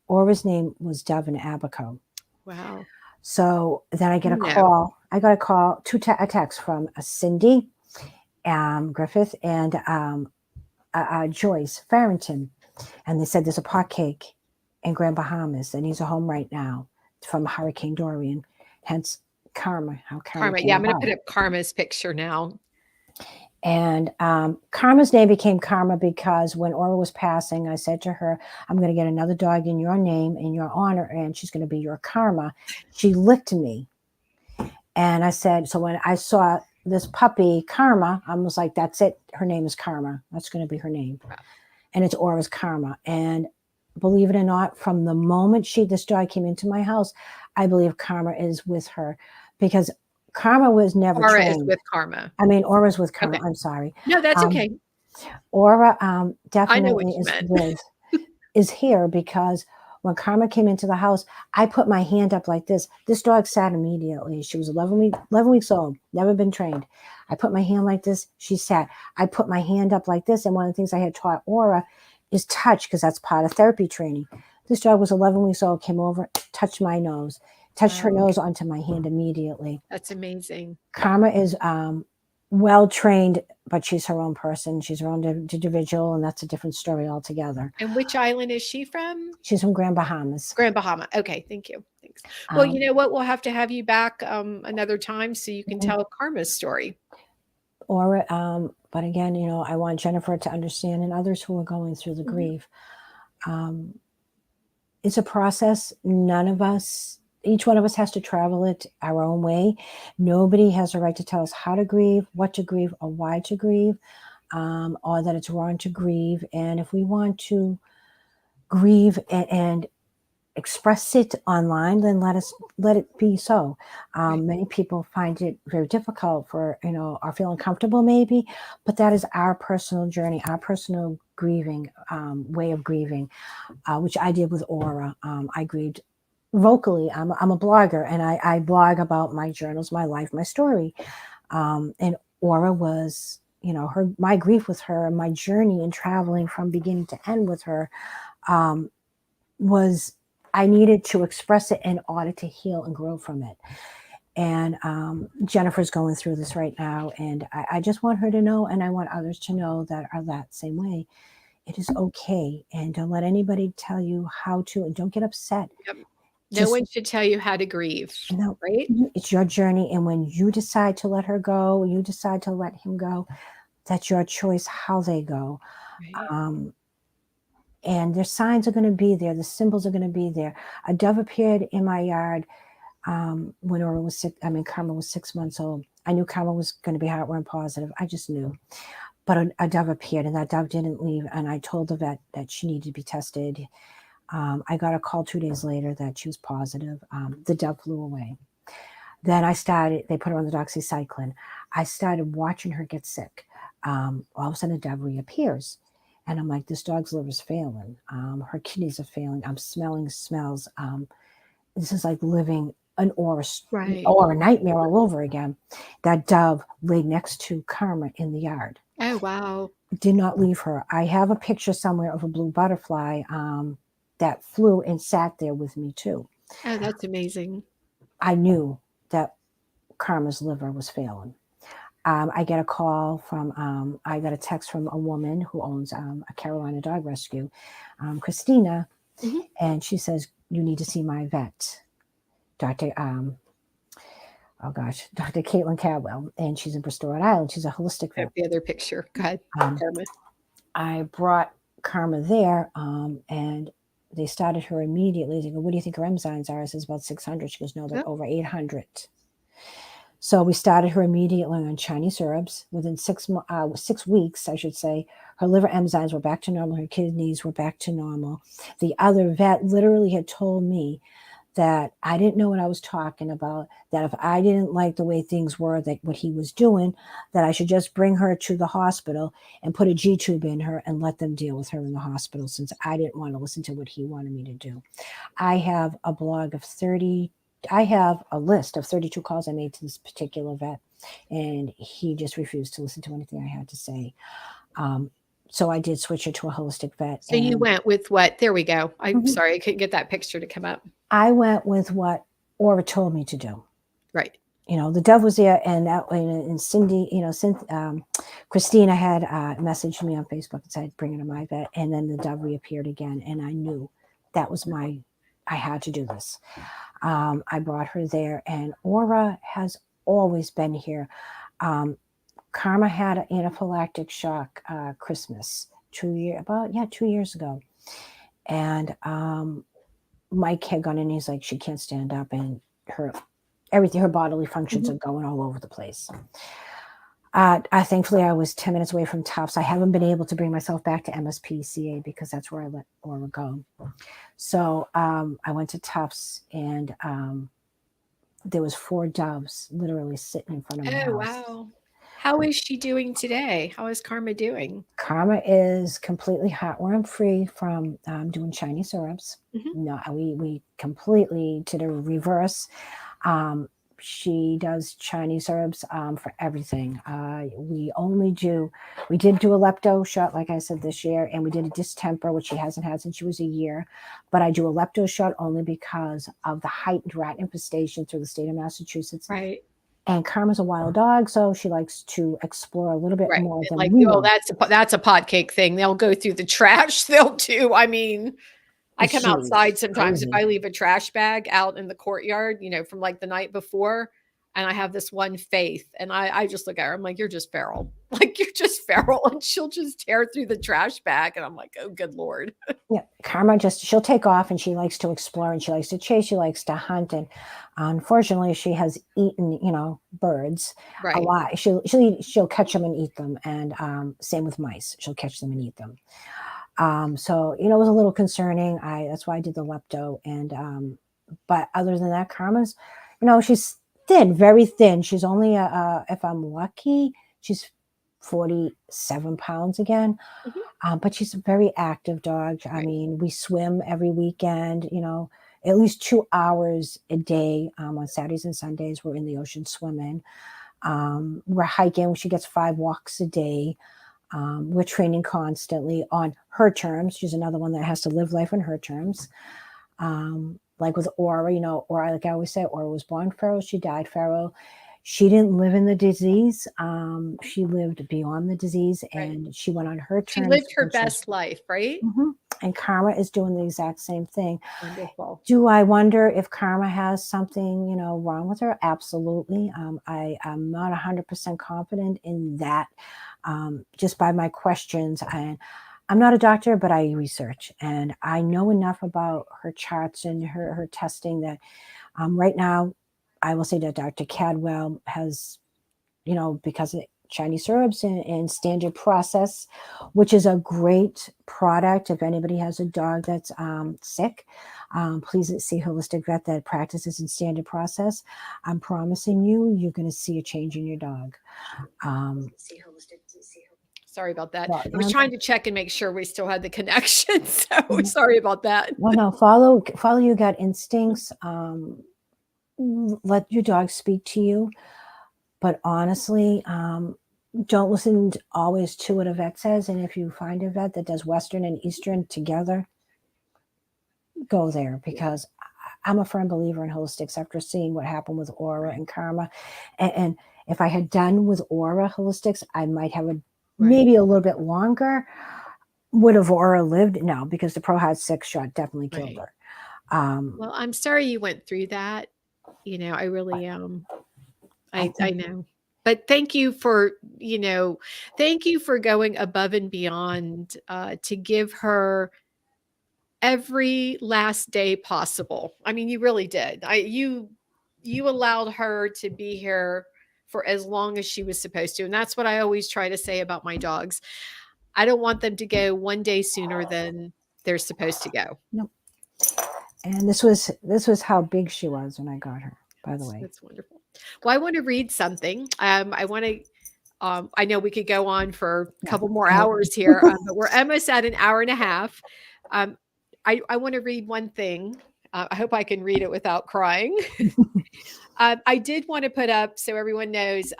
Aura's name was Dove in Abaco. Wow. So then I get a You know. call. I got a call, a text from Cindy Griffith and Joyce Farrington. And they said there's a pot cake in Grand Bahamas, and he's at home right now from Hurricane Dorian. Hence Karma, how Karma came Yeah, I'm going to about. put up Karma's picture now. And Karma's name became Karma because when Aura was passing, I said to her, I'm going to get another dog in your name, in your honor, and she's going to be your Karma. She licked me. And I said, so when I saw this puppy, Karma, I was like, that's it. Her name is Karma. That's going to be her name. Wow. And it's Aura's Karma. And believe it or not, from the moment this dog came into my house, I believe Karma is with her because Karma was never Aura trained. is with Karma. I mean, Aura's with Karma. Okay. I'm sorry. No, that's okay. Aura I know what definitely you is here because when Karma came into the house, I put my hand up like this. This dog sat immediately. She was 11 weeks old, never been trained. I put my hand like this. She sat. I put my hand up like this. And one of the things I had taught Aura is touch because that's part of therapy training. This dog was 11 weeks old, came over, touched my nose, touched her nose onto my hand immediately. That's amazing. Karma is well trained, but she's her own person. She's her own individual, and that's a different story altogether. And which island is she from? She's from Grand Bahamas. Grand Bahama. Okay, thank you. Thanks. Well, you know what? We'll have to have you back another time so you can tell Karma's story. Or, but again, I want Jennifer to understand and others who are going through the grief. It's a process. Each one of us has to travel it our own way. Nobody has a right to tell us how to grieve, what to grieve, or why to grieve, or that it's wrong to grieve. And if we want to grieve and express it online, then let it be so. Many people find it very difficult or feel uncomfortable maybe, but that is our personal journey, our personal grieving way of grieving, which I did with Aura. I grieved vocally. I'm a blogger, and I blog about my journals, my life, my story. And Aura was, my grief with her, my journey in traveling from beginning to end with her, was I needed to express it in order to heal and grow from it. And Jennifer's going through this right now, and I just want her to know, and I want others to know that are that same way. It is okay, and don't let anybody tell you how to, and don't get upset. Yep. No one should tell you how to grieve. No, right? It's your journey, and when you decide to let her go, you decide to let him go. That's your choice how they go. Right. And their signs are going to be there. The symbols are going to be there. A dove appeared in my yard when Aura was sick. I mean, Karma was 6 months old. I knew Karma was going to be heartworm positive. I just knew. But a dove appeared, and that dove didn't leave. And I told the vet that she needed to be tested. I got a call 2 days later that she was positive. The dove flew away. Then they put her on the doxycycline. I started watching her get sick. All of a sudden, a dove reappears. And I'm like, this dog's liver's failing. Her kidneys are failing. I'm smelling smells. This is like living an Aura nightmare all over again. That dove lay next to Karma in the yard. Oh, wow. Did not leave her. I have a picture somewhere of a blue butterfly that flew and sat there with me too. Oh, that's amazing. I knew that Karma's liver was failing. I get a call from, I got a text from a woman who owns a Carolina dog rescue, Christina, and she says, you need to see my vet, Dr. Dr. Caitlin Cadwell, and she's in Bristol, Rhode Island. She's a holistic vet. The other picture. Go ahead, Karma. I brought Karma there, and they started her immediately. They go, what do you think her enzymes are? I says, about 600. She goes, no, they're over 800. So we started her immediately on Chinese herbs. Within 6 weeks, I should say, her liver enzymes were back to normal. Her kidneys were back to normal. The other vet literally had told me that I didn't know what I was talking about, that if I didn't like the way things were, that what he was doing, that I should just bring her to the hospital and put a G-tube in her and let them deal with her in the hospital, since I didn't want to listen to what he wanted me to do. I have a list of 32 calls I made to this particular vet, and he just refused to listen to anything I had to say. So I did switch her to a holistic vet. So you went with what? There we go. I'm sorry, I couldn't get that picture to come up. I went with what Aura told me to do. Right. The dove was there, and Cindy, Christina had messaged me on Facebook and said, bring her to my vet. And then the dove reappeared again. And I knew that was I had to do this. I brought her there, and Aura has always been here. Karma had an anaphylactic shock Christmas 2 years ago. And Mike had gone in, and he's like, she can't stand up, and her bodily functions are going all over the place. Thankfully, I was 10 minutes away from Tufts. I haven't been able to bring myself back to MSPCA because that's where I let Aura go. So I went to Tufts, and there was 4 doves literally sitting in front of my house. Wow. How is she doing today? How is Karma doing? Karma is completely heartworm free from doing Chinese herbs. No, we completely did a reverse. She does Chinese herbs for everything. We did do a lepto shot, like I said, this year, and we did a distemper, which she hasn't had since she was a year. But I do a lepto shot only because of the heightened rat infestation through the state of Massachusetts. Right. And Karma's a wild dog, so she likes to explore a little bit more than like, we will. That's a pot cake thing. They'll go through the trash. They'll do. I mean, I come outside sometimes if I leave a trash bag out in the courtyard, from like the night before, and I have this one Faith, and I just look at her. I'm like, you're just feral. Like, you're just feral, and she'll just tear through the trash bag, and I'm like, oh, good Lord. Yeah, Karma she'll take off, and she likes to explore, and she likes to chase, she likes to hunt, and unfortunately, she has eaten, birds a lot. She'll catch them and eat them, and same with mice. She'll catch them and eat them. So it was a little concerning. That's why I did the lepto, and but other than that, Karma's, she's thin, very thin. She's only if I'm lucky, she's 47 pounds again. But she's a very active dog. I mean, we swim every weekend, at least 2 hours a day. On Saturdays and Sundays, we're in the ocean swimming. We're hiking. She gets 5 walks a day. We're training constantly on her terms. She's another one that has to live life on her terms. Like with Aura, Aura, like I always say, Aura was born feral. She died feral. She didn't live in the disease. She lived beyond the disease, and she went on her terms. She lived her best life, right? And Karma is doing the exact same thing. Wonderful. Do I wonder if Karma has something, wrong with her? Absolutely. I am not 100% confident in that, just by my questions. And I'm not a doctor, but I research, and I know enough about her charts and her testing that right now, I will say that Dr. Cadwell has, because of Chinese herbs and standard process, which is a great product. If anybody has a dog that's sick, please see a holistic vet that practices in standard process. I'm promising you're going to see a change in your dog. Sorry about that. I was trying to check and make sure we still had the connection. So sorry about that. Well, no, follow your gut instincts. Let your dog speak to you. But honestly, don't listen always to what a vet says. And if you find a vet that does Western and Eastern together, go there, because I'm a firm believer in holistics after seeing what happened with Aura and Karma. And if I had done with Aura holistics, I might have maybe a little bit longer. Would have Aura lived? No, because the Prohad 6 shot definitely killed her. Well, I'm sorry you went through that. I really I know. But thank you for, thank you for going above and beyond to give her every last day possible. I mean, you really did. You allowed her to be here for as long as she was supposed to. And that's what I always try to say about my dogs. I don't want them to go one day sooner than they're supposed to go. Nope. And this was how big she was when I got her, by the way. That's wonderful. Well, I want to read something. I want to I know we could go on for a couple more hours here, but we're almost at an hour and a half. I want to read one thing. I hope I can read it without crying. I did want to put up, so everyone knows,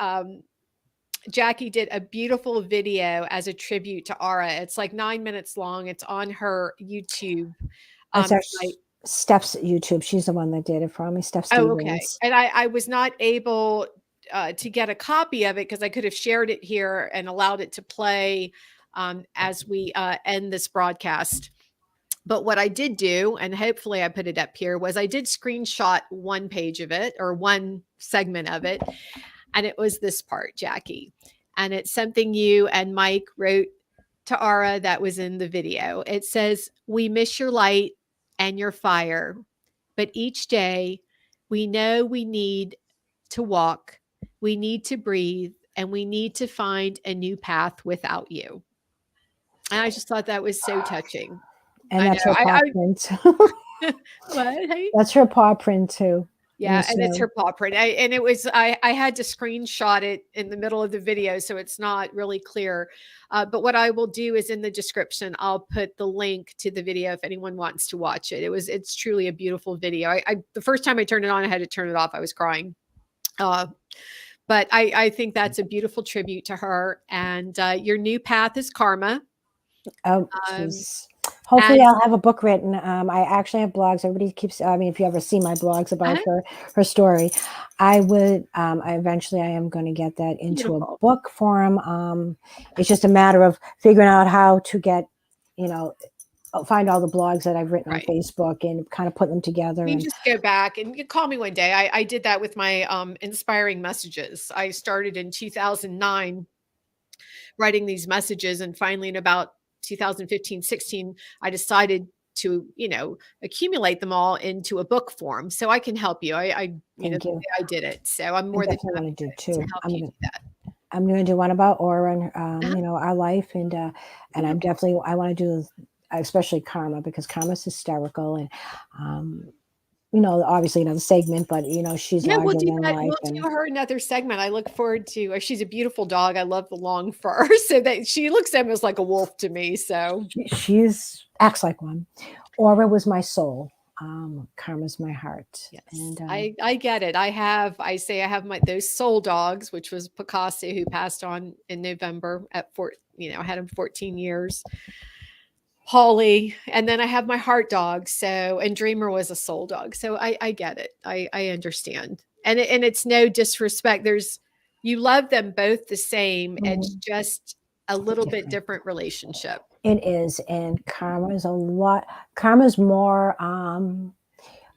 Jackie did a beautiful video as a tribute to Aura. It's like 9 minutes long. It's on her YouTube. Steph's YouTube. She's the one that did it for me. Steph Stevens. Oh, okay. And I was not able to get a copy of it because I could have shared it here and allowed it to play as we end this broadcast. But what I did do, and hopefully I put it up here, was I did screenshot one page of it or one segment of it. And it was this part, Jackie. And it's something you and Mike wrote to Aura that was in the video. It says, "We miss your light and your fire, but each day we know we need to walk, we need to breathe, and we need to find a new path without you." And I just thought that was so touching. And that's her paw print. What? Hey? That's her paw print too. Yeah, and it's her paw print. And it was, I had to screenshot it in the middle of the video, so it's not really clear. But what I will do is in the description, I'll put the link to the video if anyone wants to watch it. It's truly a beautiful video. The first time I turned it on, I had to turn it off. I was crying. But I think that's a beautiful tribute to her. And your new path is Karma. Oh, hopefully I'll have a book written. I actually have blogs. Everybody keeps, if you ever see my blogs about her story, I would, I am going to get that into a book form. It's just a matter of figuring out how to get, find all the blogs that I've written on Facebook and kind of put them together. You just go back and you call me one day. I did that with my inspiring messages. I started in 2009 writing these messages, and finally in about 2015, 16, I decided to, accumulate them all into a book form. So I can help you. I did it. So I'm more than happy to help you do that. I'm going to do one about Aura and, our life. And I'm definitely, I want to do, especially Karma, because Karma's hysterical. And, obviously another segment, but she's we'll do that. We'll do her another segment. I look forward to. She's a beautiful dog. I love the long fur, so that she looks almost like a wolf to me. So she's acts like one. Aura was my soul. Karma's my heart. Yes, and I get it. I have those soul dogs, which was Picasso, who passed on in November at I had him 14 years. Holly, and then I have my heart dog. And Dreamer was a soul dog. So I get it. I understand. And it's no disrespect. You love them both the same. Mm-hmm. It's just a little bit different relationship. It is. And Karma's more,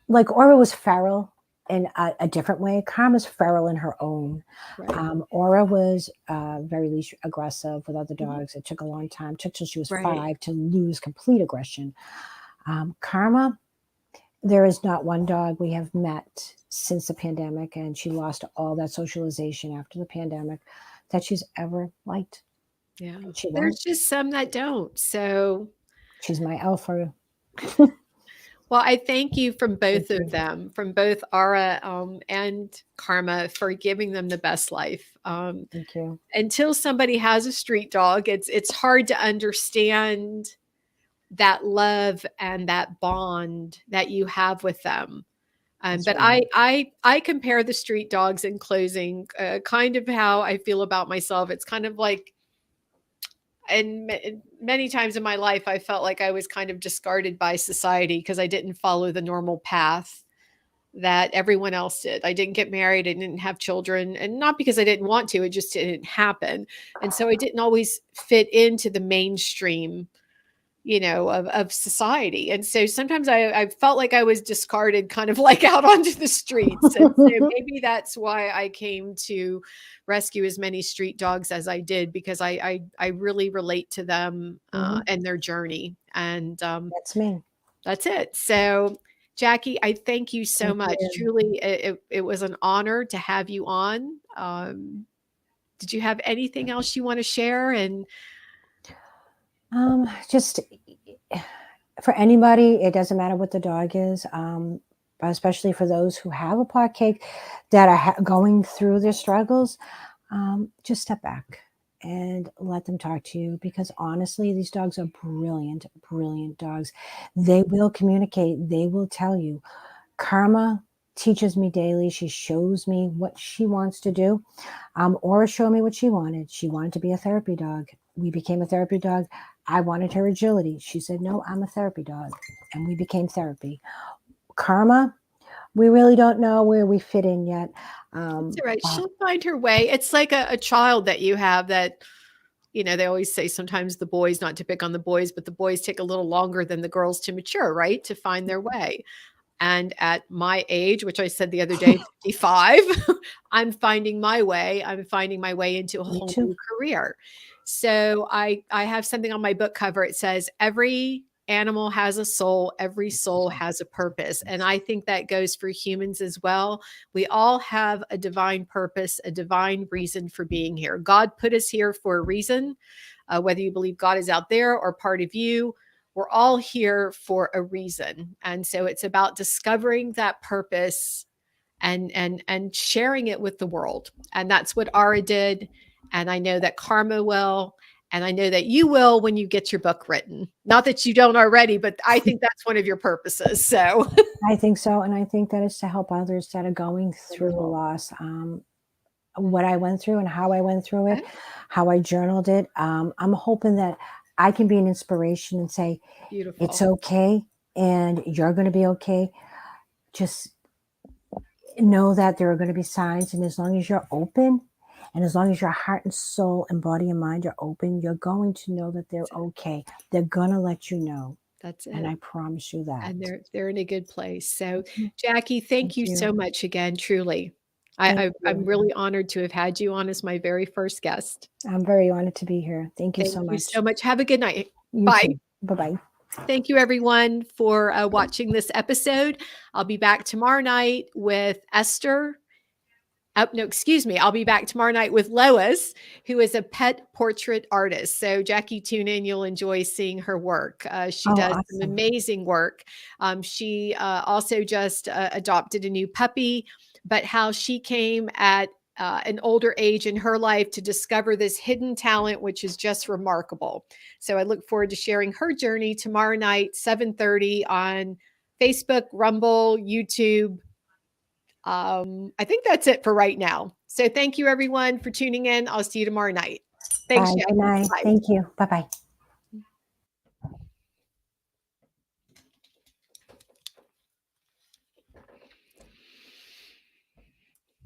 like Aura was feral in a different way. Karma's feral in her own. Right. Aura was very least aggressive with other dogs. Mm-hmm. It took a long time. It took till she was 5 to lose complete aggression. Karma, there is not one dog we have met since the pandemic, and she lost all that socialization after the pandemic, that she's ever liked. Yeah, there's just some that don't. So she's my alpha. Well, I thank you from both of them, from both Aura and Karma, for giving them the best life. Thank you. Until somebody has a street dog, it's hard to understand that love and that bond that you have with them. But right. I compare the street dogs in closing, kind of how I feel about myself. It's kind of like, and many times in my life, I felt like I was kind of discarded by society because I didn't follow the normal path. that everyone else did. I didn't get married, I didn't have children, and not because I didn't want to, it just didn't happen. And so I didn't always fit into the mainstream, of society. And so sometimes I felt like I was discarded, kind of like out onto the streets. And so maybe that's why I came to rescue as many street dogs as I did, because I really relate to them and their journey. And That's me. that's it. So Jackie, I thank you so Thank much. you. Truly, it was an honor to have you on. Did you have anything else you want to share? And Just for anybody, it doesn't matter what the dog is, but especially for those who have a pot cake that are going through their struggles, just step back and let them talk to you, because honestly, these dogs are brilliant, brilliant dogs. They will communicate, they will tell you. Karma teaches me daily. She shows me what she wants to do, or show me what she wanted. She wanted to be a therapy dog. We became a therapy dog. I wanted her agility. She said, no, I'm a therapy dog. And we became therapy. Karma, we really don't know where we fit in yet. that's all right. She'll find her way. It's like a child that you have that, they always say sometimes the boys, not to pick on the boys, but the boys take a little longer than the girls to mature, right? To find their way. And at my age, which I said the other day, 55, I'm finding my way. I'm finding my way into a Me whole too. new career. So I have something on my book cover. It says, every animal has a soul, every soul has a purpose. And I think that goes for humans as well. We all have a divine purpose, a divine reason for being here. God put us here for a reason, whether you believe God is out there or part of you. We're all here for a reason. And so it's about discovering that purpose and sharing it with the world. And that's what Ara did. And I know that Karma will. And I know that you will when you get your book written. Not that you don't already, but I think that's one of your purposes. So I think so. And I think that is to help others that are going through a wonderful. loss. What I went through and how I went through it, Okay. how I journaled it. I'm hoping that I can be an inspiration and say, it's Beautiful. okay and you're going to be okay. Just know that there are going to be signs. And as long as you're open, and as long as your heart and soul and body and mind are open, you're going to know that they're okay. They're going to let you know. That's And it. I promise you that. And they're in a good place. So Mhm. Jackie, thank Thank you so you. much again, truly. Thank I'm you. really honored to have had you on as my very first guest. I'm very honored to be here. Thank you Thank so you so much. much. Have a good night. You Bye. too. Bye bye. Thank you, everyone, for watching this episode. I'll be back tomorrow night with Esther. No, excuse me. I'll be back tomorrow night with Lois, who is a pet portrait artist. So, Jackie, tune in. You'll enjoy seeing her work. She Oh, does some awesome. amazing work. She also just adopted a new puppy, but how she came at an older age in her life to discover this hidden talent, which is just remarkable. So, I look forward to sharing her journey tomorrow night, 7:30 on Facebook, Rumble, YouTube. I think that's it for right now. So thank you everyone for tuning in. I'll see you tomorrow night. Thanks, Bye. Good Jackie. night. Bye. Thank you. Bye bye.